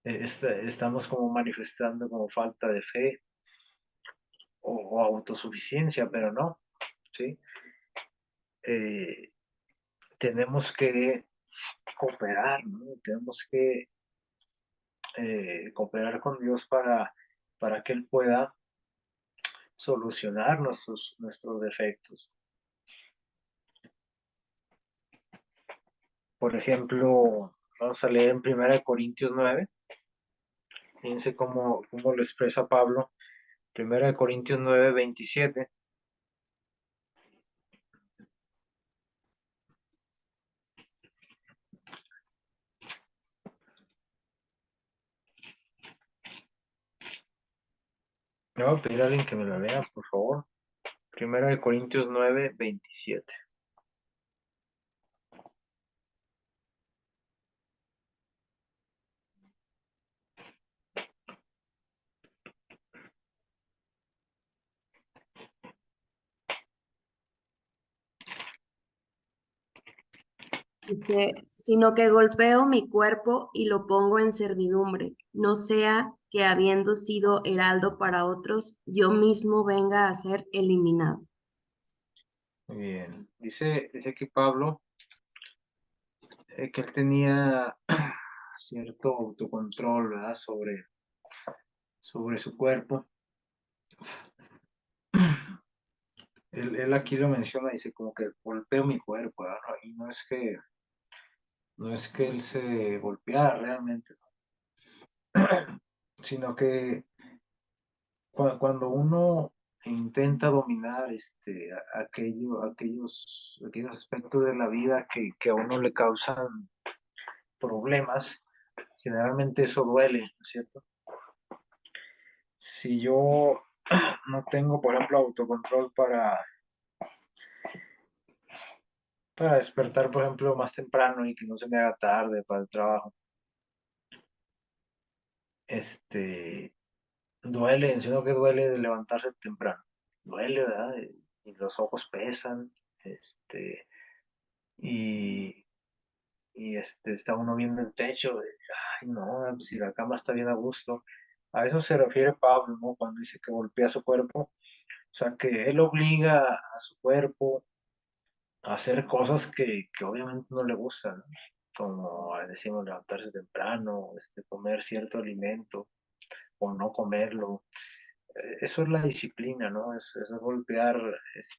estamos como manifestando como falta de fe o autosuficiencia, pero no, ¿sí? Eh, tenemos que cooperar, ¿no? Tenemos que cooperar con Dios para que Él pueda solucionar nuestros defectos. Por ejemplo, vamos a leer en 1 Corintios 9. Fíjense cómo lo expresa Pablo. 1 Corintios 9:27. Me voy a pedir a alguien que me lo lea, por favor. 1 Corintios 9:27. Dice, sino que golpeo mi cuerpo y lo pongo en servidumbre, no sea que habiendo sido heraldo para otros, yo mismo venga a ser eliminado. Muy bien. Dice aquí Pablo que él tenía cierto autocontrol, ¿verdad? Sobre su cuerpo. Él aquí lo menciona, dice como que golpeo mi cuerpo, ¿verdad? Y no es que él se golpeara realmente, sino que cuando uno intenta dominar aquellos aspectos de la vida que a uno le causan problemas, generalmente eso duele, ¿no es cierto? Si yo no tengo, por ejemplo, autocontrol para despertar, por ejemplo, más temprano y que no se me haga tarde para el trabajo, este, duele, sino que duele de levantarse temprano. Duele, ¿verdad? Y los ojos pesan, este, y, está uno viendo el techo, ay, no, pues, si la cama está bien a gusto. A eso se refiere Pablo, ¿no? Cuando dice que golpea su cuerpo, o sea, que él obliga a su cuerpo a hacer cosas que obviamente no le gustan, ¿no? Como decimos, levantarse temprano, comer cierto alimento o no comerlo. Eso es la disciplina, ¿no? Es golpear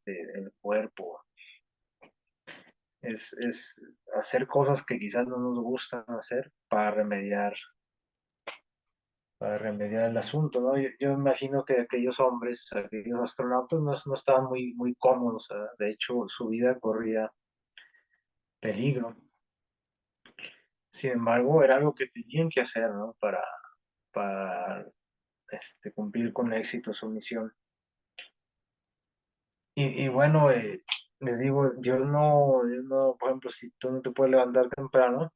el cuerpo, es hacer cosas que quizás no nos gustan hacer para remediar el asunto, ¿no? Yo imagino que aquellos hombres, aquellos astronautas, no estaban muy cómodos, ¿verdad? De hecho, su vida corría peligro. Sin embargo, era algo que tenían que hacer, ¿no? Para cumplir con éxito su misión. Y bueno, les digo, Dios no, por ejemplo, si tú no te puedes levantar temprano,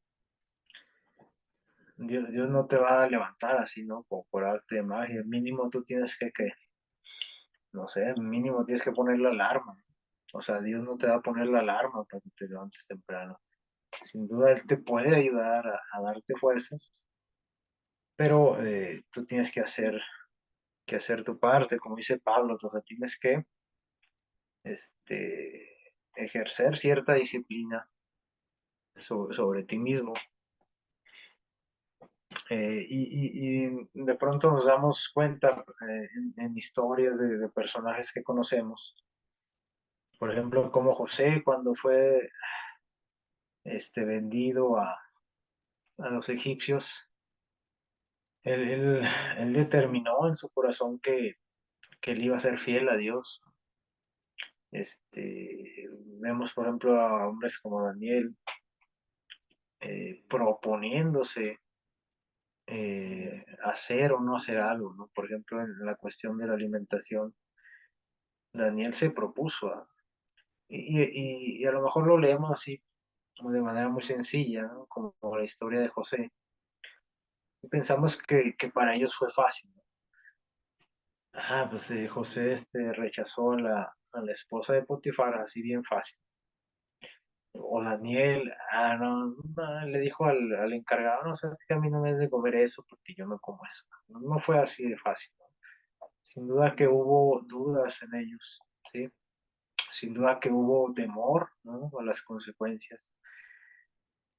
Dios no te va a levantar así, ¿no? Por arte de magia. Mínimo tú tienes no sé, mínimo tienes que poner la alarma, ¿no? O sea, Dios no te va a poner la alarma para que te levantes temprano. Sin duda Él te puede ayudar a darte fuerzas, pero tú tienes que hacer tu parte, como dice Pablo, o sea, tienes que ejercer cierta disciplina sobre ti mismo. Y de pronto nos damos cuenta en historias de personajes que conocemos, por ejemplo, como José cuando fue vendido a los egipcios, él determinó en su corazón que él iba a ser fiel a Dios. Vemos, por ejemplo, a hombres como Daniel proponiéndose hacer o no hacer algo, ¿no? Por ejemplo, en la cuestión de la alimentación, Daniel se propuso, y a lo mejor lo leemos así, como de manera muy sencilla, ¿no? Como la historia de José. Y pensamos que para ellos fue fácil, ¿no? Pues José rechazó a la esposa de Potifar así bien fácil. O Daniel, no, le dijo al encargado, no sabes que a mí no me es de comer eso porque yo no como eso. No fue así de fácil, ¿no? Sin duda que hubo dudas en ellos, ¿sí? Sin duda que hubo temor, ¿no? A las consecuencias.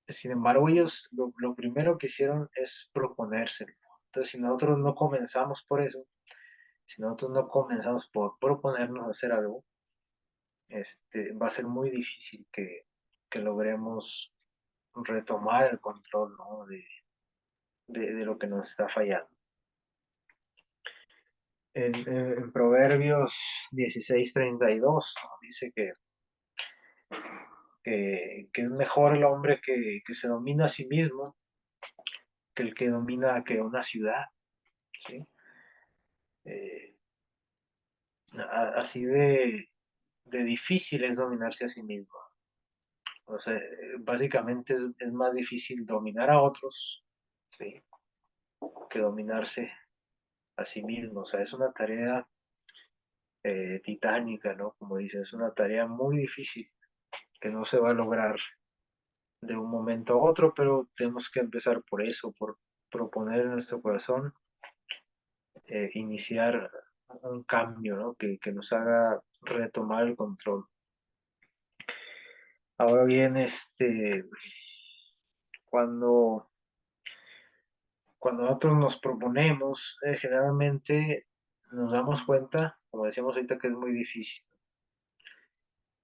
Sin embargo, ellos lo primero que hicieron es proponérselo. Entonces, si nosotros no comenzamos por eso, si nosotros no comenzamos por proponernos hacer algo, va a ser muy difícil que logremos retomar el control, ¿no? de lo que nos está fallando. En Proverbios 16:32, ¿no? Dice que es mejor el hombre que se domina a sí mismo que el que domina que una ciudad, ¿sí? Eh, Así de difícil es dominarse a sí mismo. O sea, básicamente es más difícil dominar a otros, ¿sí? Que dominarse a sí mismo. O sea, es una tarea titánica, ¿no? Como dices, es una tarea muy difícil que no se va a lograr de un momento a otro, pero tenemos que empezar por eso, por proponer en nuestro corazón iniciar un cambio, ¿no? Que nos haga retomar el control. Ahora bien, cuando, cuando nosotros nos proponemos, generalmente nos damos cuenta, como decíamos ahorita, que es muy difícil,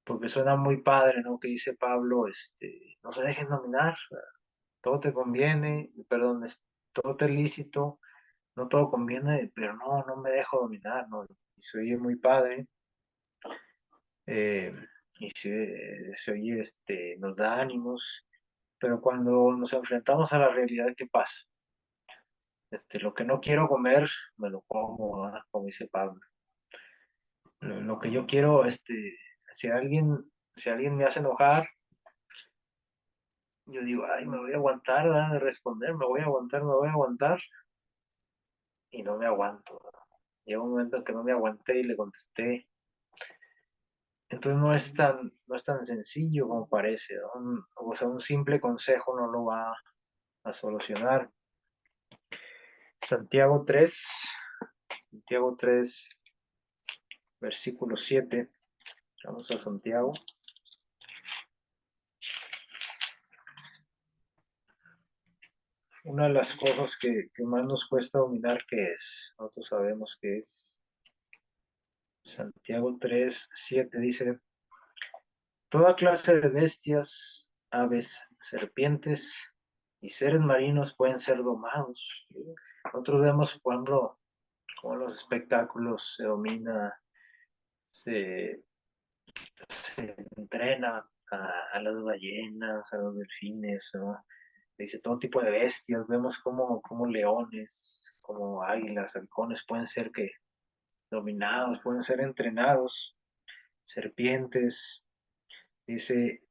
porque suena muy padre, ¿no? Que dice Pablo, no se dejen dominar, todo te conviene, perdón, todo te es lícito, no todo conviene, pero no me dejo dominar, ¿no? Y se oye muy padre, eh, y se oye, nos da ánimos, pero cuando nos enfrentamos a la realidad, ¿qué pasa? Lo que no quiero comer, me lo como, ¿verdad? Como dice Pablo. Lo que yo quiero, si alguien me hace enojar, yo digo, ay, me voy a aguantar, ¿verdad? De responder, me voy a aguantar, y no me aguanto, ¿verdad? Llega un momento en que no me aguanté y le contesté. Entonces no es tan sencillo como parece, ¿no? O sea, un simple consejo no lo va a solucionar. Santiago 3, Santiago 3, versículo 7. Vamos a Santiago. Una de las cosas que más nos cuesta dominar, ¿qué es? Nosotros sabemos que es Santiago 3, 7 dice, toda clase de bestias, aves, serpientes y seres marinos pueden ser domados. ¿Sí? Nosotros vemos, por ejemplo, cómo los espectáculos se domina, se, se entrena a las ballenas, a los delfines, ¿no? Dice todo tipo de bestias, vemos como leones, como águilas, halcones pueden ser que dominados, pueden ser entrenados, serpientes, dice,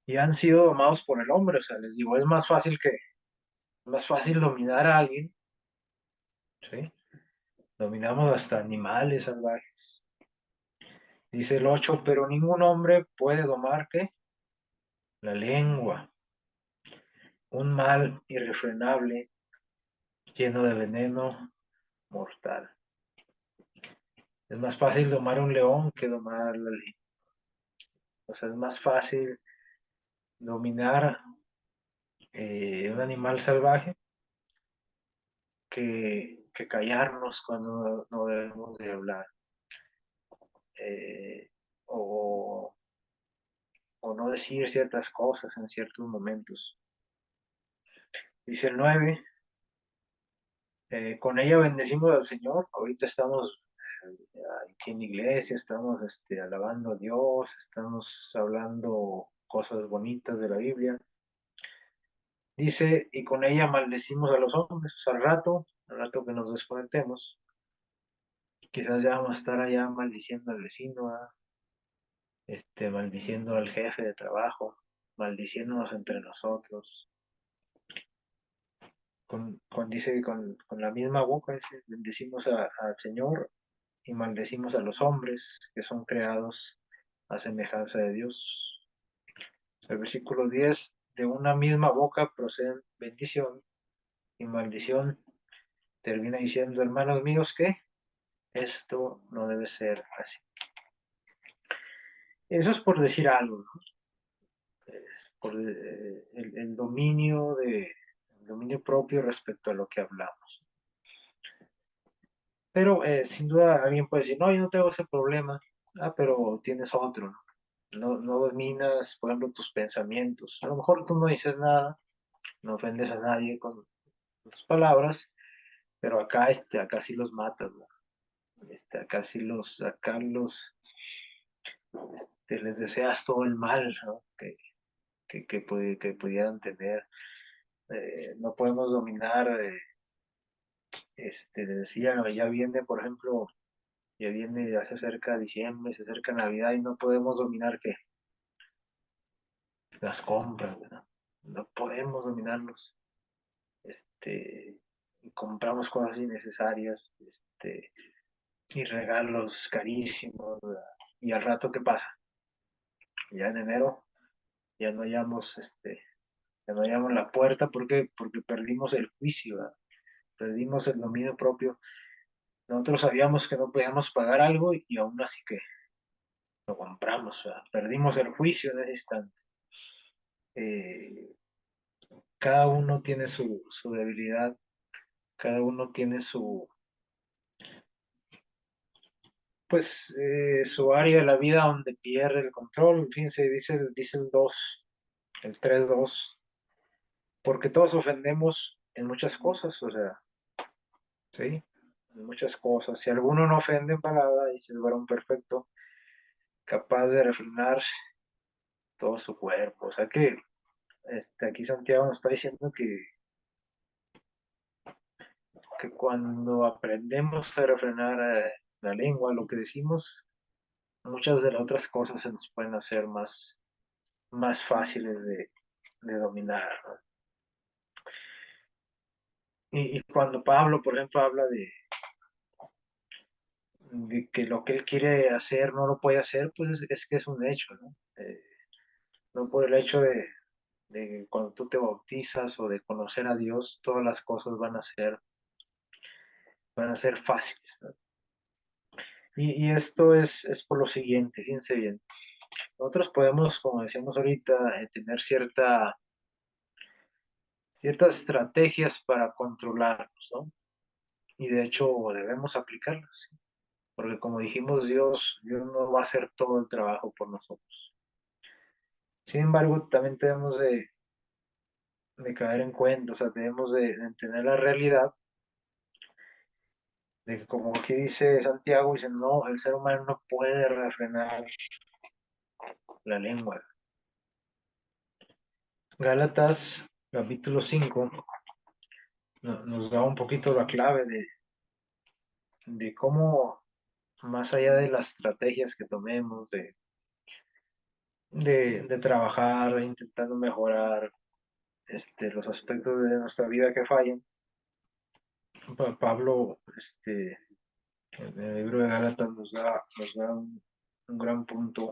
y han sido domados por el hombre, o sea, les digo, más fácil dominar a alguien, ¿sí? Dominamos hasta animales salvajes. Dice el 8 pero ningún hombre puede domar, ¿qué? La lengua, un mal irrefrenable, lleno de veneno mortal. Es más fácil domar un león que domar la lengua. O sea, es más fácil dominar un animal salvaje que callarnos cuando no debemos de hablar. Eh, o, o no decir ciertas cosas en ciertos momentos. Dice el 9, con ella bendecimos al Señor. Ahorita estamos aquí en la iglesia, estamos alabando a Dios, estamos hablando cosas bonitas de la Biblia. Dice, y con ella maldecimos a los hombres. O sea, al rato que nos desconectemos, quizás ya vamos a estar allá maldiciendo al vecino, maldiciendo al jefe de trabajo, maldiciéndonos entre nosotros. Dice, con la misma boca, dice, bendecimos al Señor y maldecimos a los hombres que son creados a semejanza de Dios. El versículo 10, de una misma boca proceden bendición y maldición. Termina diciendo, hermanos míos, que esto no debe ser así. Eso es por decir algo, ¿no? Es por el dominio propio respecto a lo que hablamos. Pero sin duda alguien puede decir, no, yo no tengo ese problema, pero tienes otro, ¿no? No dominas, por ejemplo, tus pensamientos. A lo mejor tú no dices nada, no ofendes a nadie con tus palabras, pero acá sí los matas, ¿no? Les deseas todo el mal, ¿no? Que pudieran tener. No podemos dominar, decía, ya viene, por ejemplo, ya se acerca diciembre, se acerca Navidad y no podemos dominar ¿qué? Las compras, ¿verdad? No podemos dominarlos. Y compramos cosas innecesarias, y regalos carísimos, ¿verdad? Y al rato, ¿qué pasa? Ya en enero ya no hallamos, ya no hallamos la puerta, porque perdimos el juicio, ¿verdad? Perdimos el dominio propio. Nosotros sabíamos que no podíamos pagar algo y aún así que lo compramos, ¿verdad? Perdimos el juicio en ese instante. Eh, Cada uno tiene su debilidad, cada uno tiene su área de la vida donde pierde el control. Fíjense, dice el 2, el 3:2, porque todos ofendemos en muchas cosas, o sea, ¿sí? En muchas cosas. Si alguno no ofende en palabra, dice el varón perfecto, capaz de refrenar todo su cuerpo. O sea que aquí Santiago nos está diciendo que cuando aprendemos a refrenar la lengua, lo que decimos, muchas de las otras cosas se nos pueden hacer más fáciles de dominar, ¿no? Y cuando Pablo, por ejemplo, habla de que lo que él quiere hacer no lo puede hacer, pues es que es un hecho, ¿no? No por el hecho de que cuando tú te bautizas o de conocer a Dios, todas las cosas van a ser fáciles, ¿no? Y esto es por lo siguiente, fíjense bien. Nosotros podemos, como decíamos ahorita, tener ciertas estrategias para controlarnos, ¿no? Y de hecho debemos aplicarlas, ¿sí? Porque como dijimos, Dios no va a hacer todo el trabajo por nosotros. Sin embargo, también debemos de caer en cuenta, o sea, debemos de entender la realidad de que como aquí dice Santiago, dice, no, el ser humano no puede refrenar la lengua. Gálatas capítulo 5 nos da un poquito la clave de cómo, más allá de las estrategias que tomemos, de trabajar, intentando mejorar los aspectos de nuestra vida que fallan, Pablo, en el libro de Gálatas nos da un gran punto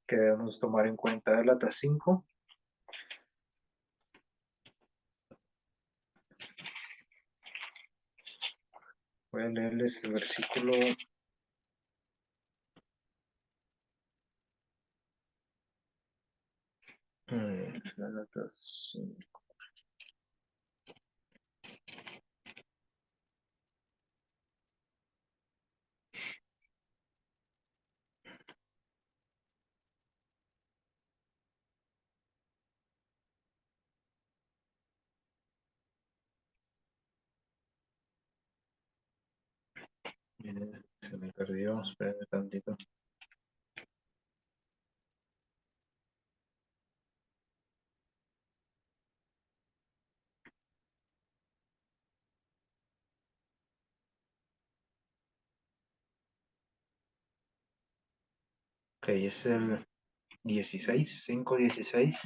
que debemos tomar en cuenta. Gálatas 5, voy a leerles el versículo. Gálatas 5. Se me perdió, espérenme tantito. Ok, es el 16, 5:16.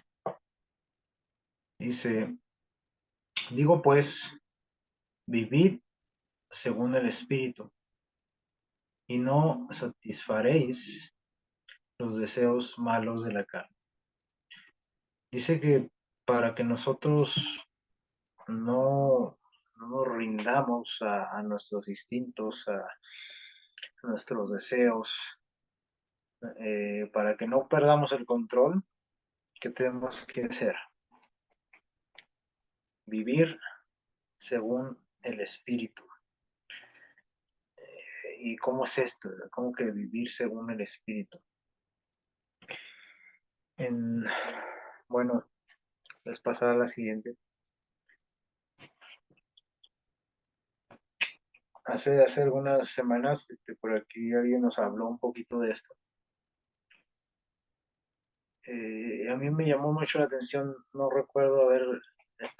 Dice, digo pues, vivid según el Espíritu, y no satisfaréis los deseos malos de la carne. Dice que para que nosotros no nos rindamos a nuestros instintos, a nuestros deseos, para que no perdamos el control, ¿qué tenemos que hacer? Vivir según el Espíritu. ¿Y cómo es esto? ¿Cómo que vivir según el Espíritu? En, bueno, les pasar a la siguiente. Hace algunas semanas, por aquí alguien nos habló un poquito de esto. A mí me llamó mucho la atención, no recuerdo haber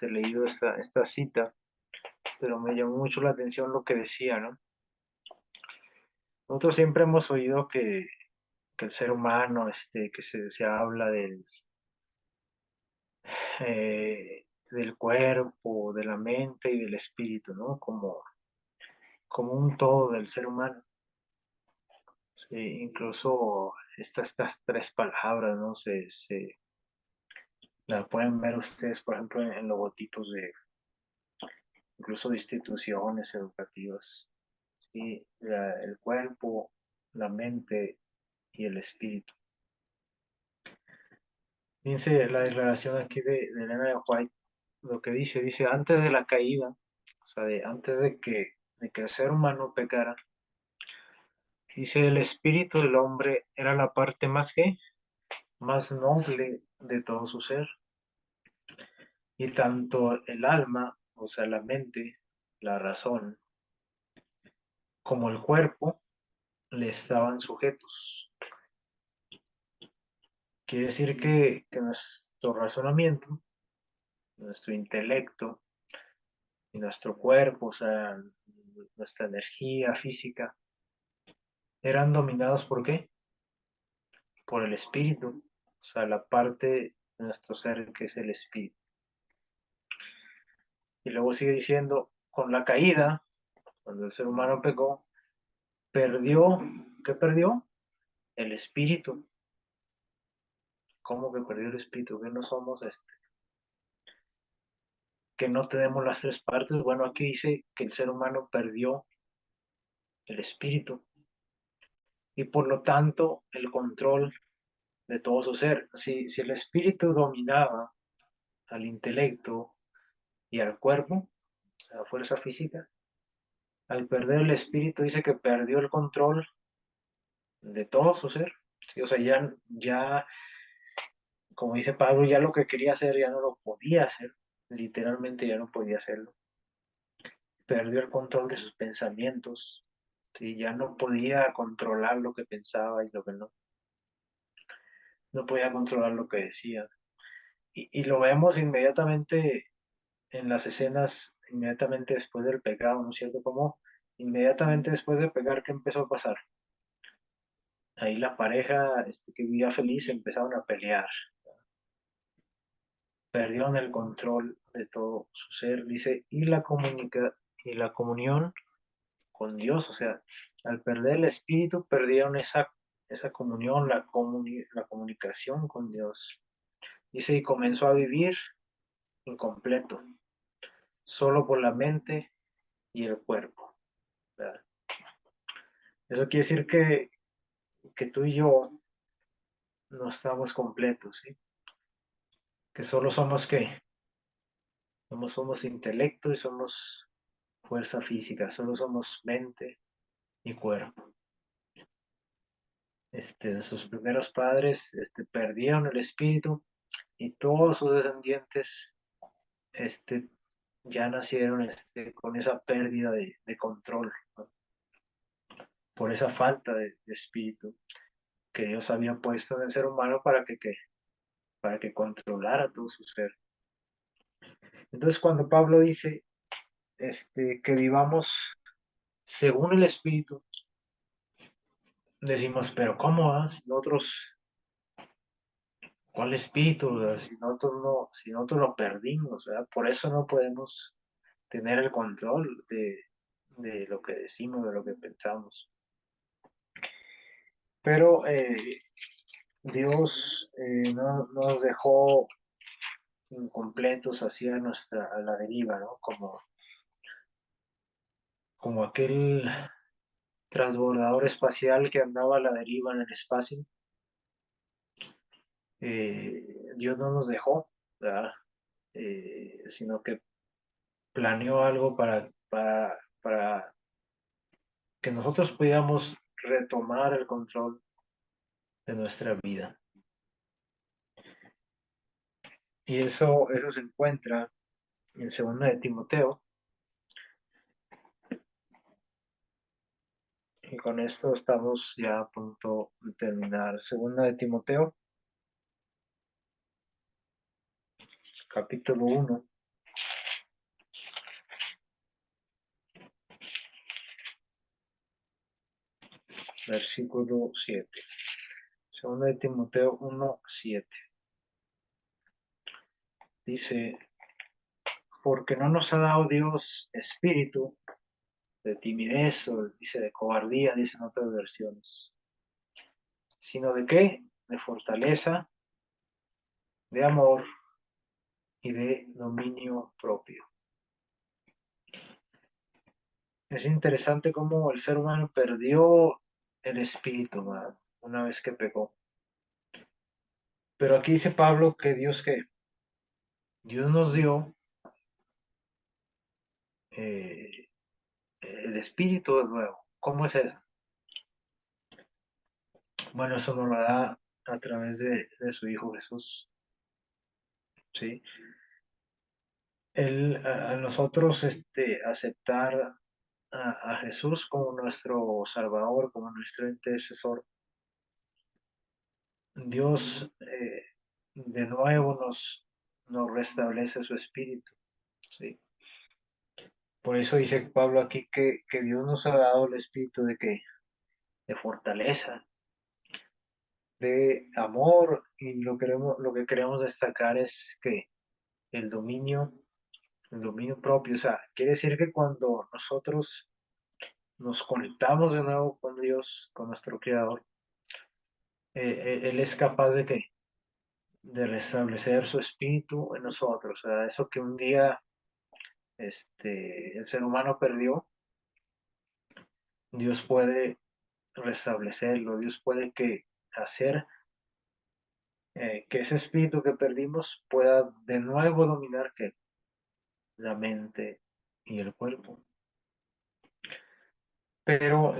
leído esta cita, pero me llamó mucho la atención lo que decía, ¿no? Nosotros siempre hemos oído que el ser humano, que se habla del cuerpo, de la mente y del espíritu, ¿no? Como un todo del ser humano. Sí, incluso estas tres palabras, ¿no? La pueden ver ustedes, por ejemplo, en logotipos de incluso de instituciones educativas. ¿Sí? El cuerpo, la mente y el espíritu. Dice la declaración aquí de Elena de White, lo que dice, antes de la caída, o sea, antes de que el ser humano pecara, dice, el espíritu del hombre era la parte más noble de todo su ser. Y tanto el alma, o sea, la mente, la razón, como el cuerpo, le estaban sujetos. Quiere decir que nuestro razonamiento, nuestro intelecto y nuestro cuerpo, o sea, nuestra energía física, eran dominados ¿por qué? Por el espíritu, o sea, la parte de nuestro ser que es el espíritu. Y luego sigue diciendo, con la caída, cuando el ser humano pecó, perdió, ¿qué perdió? El espíritu. ¿Cómo que perdió el espíritu? Que no somos que no tenemos las tres partes. Bueno, aquí dice que el ser humano perdió el espíritu y por lo tanto el control de todo su ser. Si el espíritu dominaba al intelecto y al cuerpo, a la fuerza física, al perder el espíritu dice que perdió el control de todo su ser. Sí, o sea, ya, como dice Pablo, ya lo que quería hacer ya no lo podía hacer. Literalmente ya no podía hacerlo. Perdió el control de sus pensamientos. Sí, ya no podía controlar lo que pensaba y lo que no. No podía controlar lo que decía. Y lo vemos inmediatamente en las escenas, inmediatamente después del pecado, ¿no es cierto? Como inmediatamente después de pecar, ¿qué empezó a pasar? Ahí la pareja que vivía feliz empezaron a pelear, perdieron el control de todo su ser, dice, y la comunión con Dios, o sea, al perder el espíritu perdieron esa comunión, la comunicación con Dios. Dice, y comenzó a vivir incompleto, solo por la mente y el cuerpo, ¿verdad? Eso quiere decir que tú y yo no estamos completos, ¿sí? Que solo somos ¿qué? Somos intelecto y somos fuerza física, solo somos mente y cuerpo. Sus primeros padres perdieron el espíritu y todos sus descendientes este, ya nacieron con esa pérdida de control, ¿no? Por esa falta de espíritu que Dios había puesto en el ser humano para que controlara todo su ser. Entonces, cuando Pablo dice que vivamos según el espíritu, decimos, pero ¿cómo? Si nosotros, ¿cuál espíritu? Si nosotros no, si nosotros lo perdimos, ¿verdad? Por eso no podemos tener el control de lo que decimos, de lo que pensamos. Pero Dios no nos dejó incompletos así a la deriva, ¿no? Como aquel transbordador espacial que andaba a la deriva en el espacio. Dios no nos dejó, ¿verdad? Sino que planeó algo para que nosotros pudiéramos retomar el control de nuestra vida. Y eso se encuentra en 2 de Timoteo. Y con esto estamos ya a punto de terminar. 2 de Timoteo, capítulo 1, versículo 7. 2 de Timoteo 1, 7. Dice, porque no nos ha dado Dios espíritu de timidez o dice de cobardía, dicen otras versiones, sino de qué? De fortaleza, de amor y de dominio propio. Es interesante cómo el ser humano perdió el espíritu, ¿verdad? Una vez que pecó. Pero aquí dice Pablo que Dios nos dio eh, el espíritu de nuevo. ¿Cómo es eso? Bueno, eso nos lo da a través de su Hijo Jesús. ¿Sí? A nosotros aceptar a Jesús como nuestro Salvador, como nuestro intercesor, Dios de nuevo nos restablece su espíritu. ¿Sí? Por eso dice Pablo aquí que Dios nos ha dado el espíritu de fortaleza, de amor, y lo que queremos destacar es que el dominio, el dominio propio, o sea, quiere decir que cuando nosotros nos conectamos de nuevo con Dios, con nuestro Creador, Él es capaz de restablecer su espíritu en nosotros, o sea, eso que un día el ser humano perdió, Dios puede restablecerlo, Dios puede hacer que ese espíritu que perdimos pueda de nuevo dominar que la mente y el cuerpo. Pero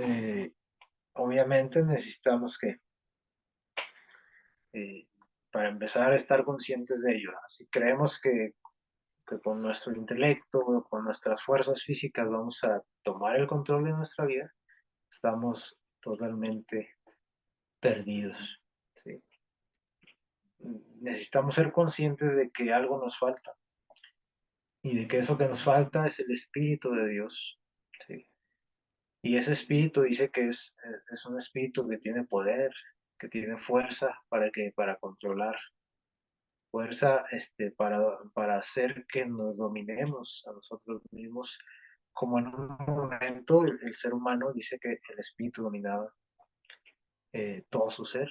obviamente necesitamos eh, para empezar a estar conscientes de ello, ¿no? Si creemos que con nuestro intelecto o con nuestras fuerzas físicas vamos a tomar el control de nuestra vida, estamos totalmente perdidos. ¿Sí? Necesitamos ser conscientes de que algo nos falta y de que eso que nos falta es el Espíritu de Dios. ¿Sí? Y ese Espíritu dice que es un Espíritu que tiene poder, que tiene fuerza para controlar, fuerza para hacer que nos dominemos a nosotros mismos, como en un momento el ser humano dice que el Espíritu dominaba todo su ser.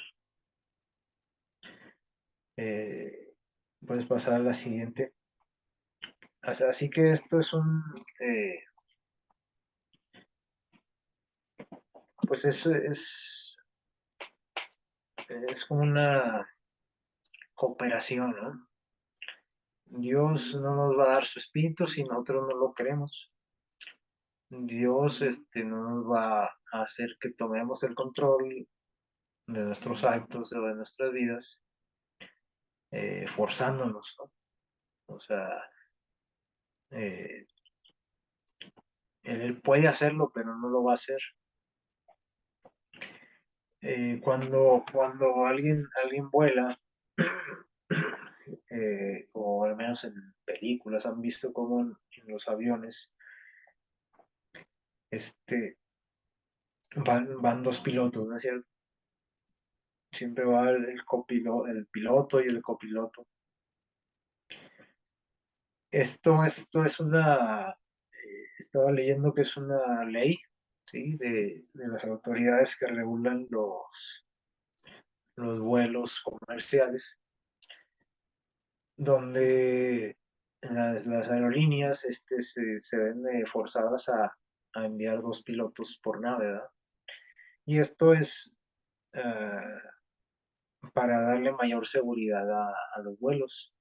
Eh, Puedes pasar a la siguiente. Así que esto eh, pues es como una cooperación, ¿no? Dios no nos va a dar su espíritu si nosotros no lo queremos. Dios no nos va a hacer que tomemos el control de nuestros actos o de nuestras vidas, forzándonos, ¿no? O sea, eh, él puede hacerlo, pero no lo va a hacer. Cuando alguien vuela, o al menos en películas han visto cómo en los aviones van dos pilotos, ¿no es cierto? Siempre va el piloto y el copiloto. Esto es estaba leyendo que es una ley, ¿sí? De las autoridades que regulan los vuelos comerciales, donde las aerolíneas se ven forzadas a enviar dos pilotos por nave, ¿verdad? Y esto es eh, para darle mayor seguridad a los vuelos.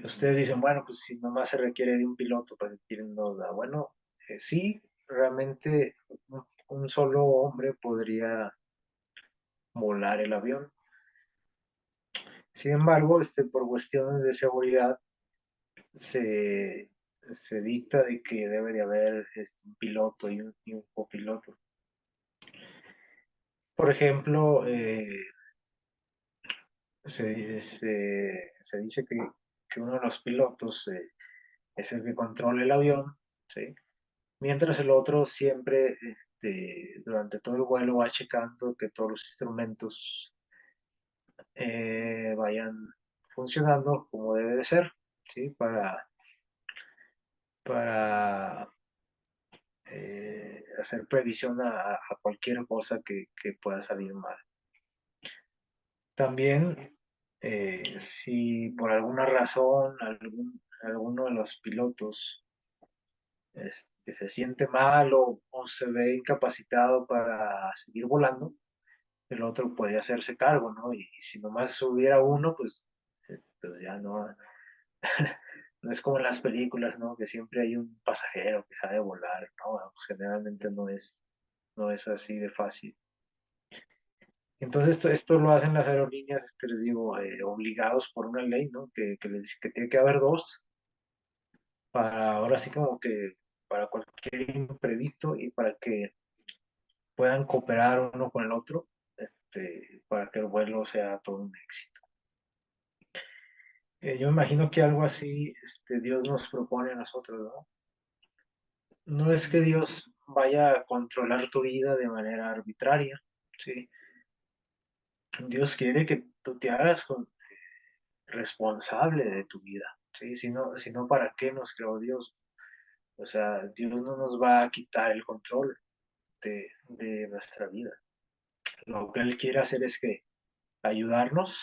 Ustedes dicen, bueno, pues si nomás se requiere de un piloto, para que quieren dos, ¿verdad? Bueno, sí, realmente un solo hombre podría volar el avión. Sin embargo, por cuestiones de seguridad, se, se dicta de que debe de haber un piloto y un copiloto. Por ejemplo, se dice que uno de los pilotos es el que controla el avión, ¿sí? Mientras el otro siempre, durante todo el vuelo, va checando que todos los instrumentos vayan funcionando como debe de ser, ¿sí? Para hacer previsión a cualquier cosa que pueda salir mal. También Si por alguna razón alguno de los pilotos se siente mal o se ve incapacitado para seguir volando, el otro puede hacerse cargo, ¿no? Y si nomás hubiera uno, pues ya no, no es como en las películas, ¿no? Que siempre hay un pasajero que sabe volar, ¿no? Pues generalmente no es así de fácil. Entonces esto lo hacen las aerolíneas, les digo, obligados por una ley, ¿no? Que les dice que tiene que haber dos para ahora sí como que para cualquier imprevisto y para que puedan cooperar uno con el otro, para que el vuelo sea todo un éxito. Yo me imagino que algo así Dios nos propone a nosotros, ¿no? No es que Dios vaya a controlar tu vida de manera arbitraria, ¿sí? Dios quiere que tú te hagas responsable de tu vida, ¿sí? Si no, ¿para qué nos creó Dios? O sea, Dios no nos va a quitar el control de nuestra vida. Lo que Él quiere hacer es que ayudarnos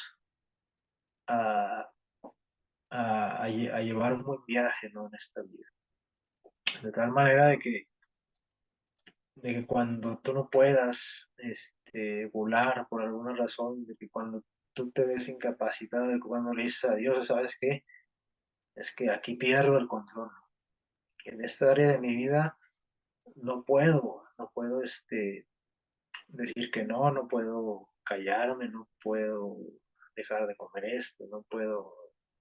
a, a llevar un buen viaje, ¿no? En esta vida. De tal manera de que cuando tú no puedas volar por alguna razón, de que cuando tú te ves incapacitado, de que cuando le dices a Dios, ¿sabes qué? Es que aquí pierdo el control. En esta área de mi vida no puedo decir que no, no puedo callarme, no puedo dejar de comer esto, no puedo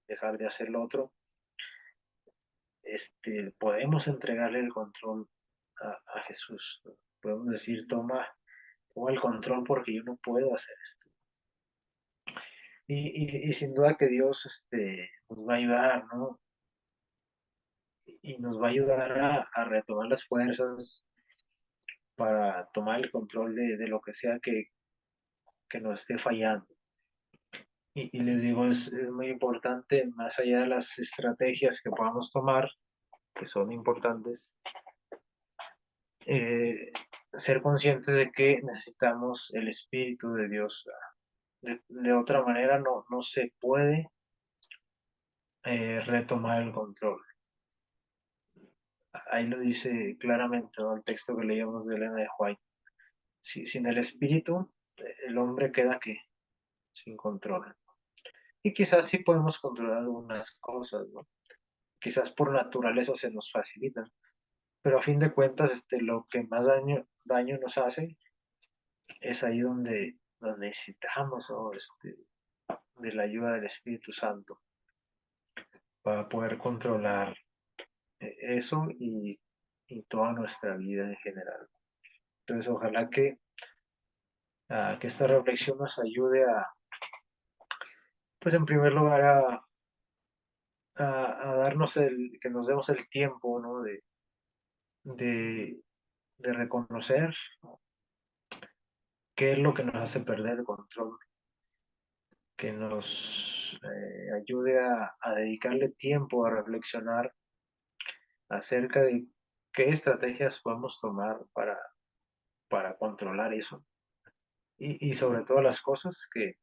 dejar de hacer lo otro. Podemos entregarle el control a Jesús, ¿no? Podemos decir, toma el control porque yo no puedo hacer esto. Y sin duda que Dios nos va a ayudar, ¿no? Y nos va a ayudar a retomar las fuerzas para tomar el control de lo que sea que nos esté fallando. Y les digo, es muy importante, más allá de las estrategias que podamos tomar, que son importantes, eh, ser conscientes de que necesitamos el Espíritu de Dios. De otra manera no se puede retomar el control. Ahí lo dice claramente, ¿no? El texto que leíamos de Elena de White. Sin el Espíritu, el hombre queda que sin control. Y quizás sí podemos controlar algunas cosas, ¿no? Quizás por naturaleza se nos facilitan, pero a fin de cuentas lo que más daño nos hace es ahí donde necesitamos, ¿no? De la ayuda del Espíritu Santo para poder controlar eso y toda nuestra vida en general. Entonces, ojalá que esta reflexión nos ayude pues en primer lugar, a darnos que nos demos el tiempo, ¿no? De, de reconocer qué es lo que nos hace perder el control, que nos ayude a dedicarle tiempo a reflexionar acerca de qué estrategias podemos tomar para controlar eso. Y sobre todas las cosas que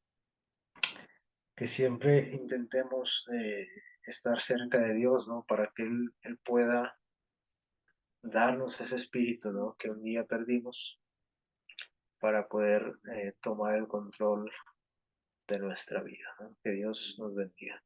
siempre intentemos estar cerca de Dios, ¿no? Para que Él pueda darnos ese espíritu, ¿no? Que un día perdimos para poder tomar el control de nuestra vida, ¿no? Que Dios nos bendiga.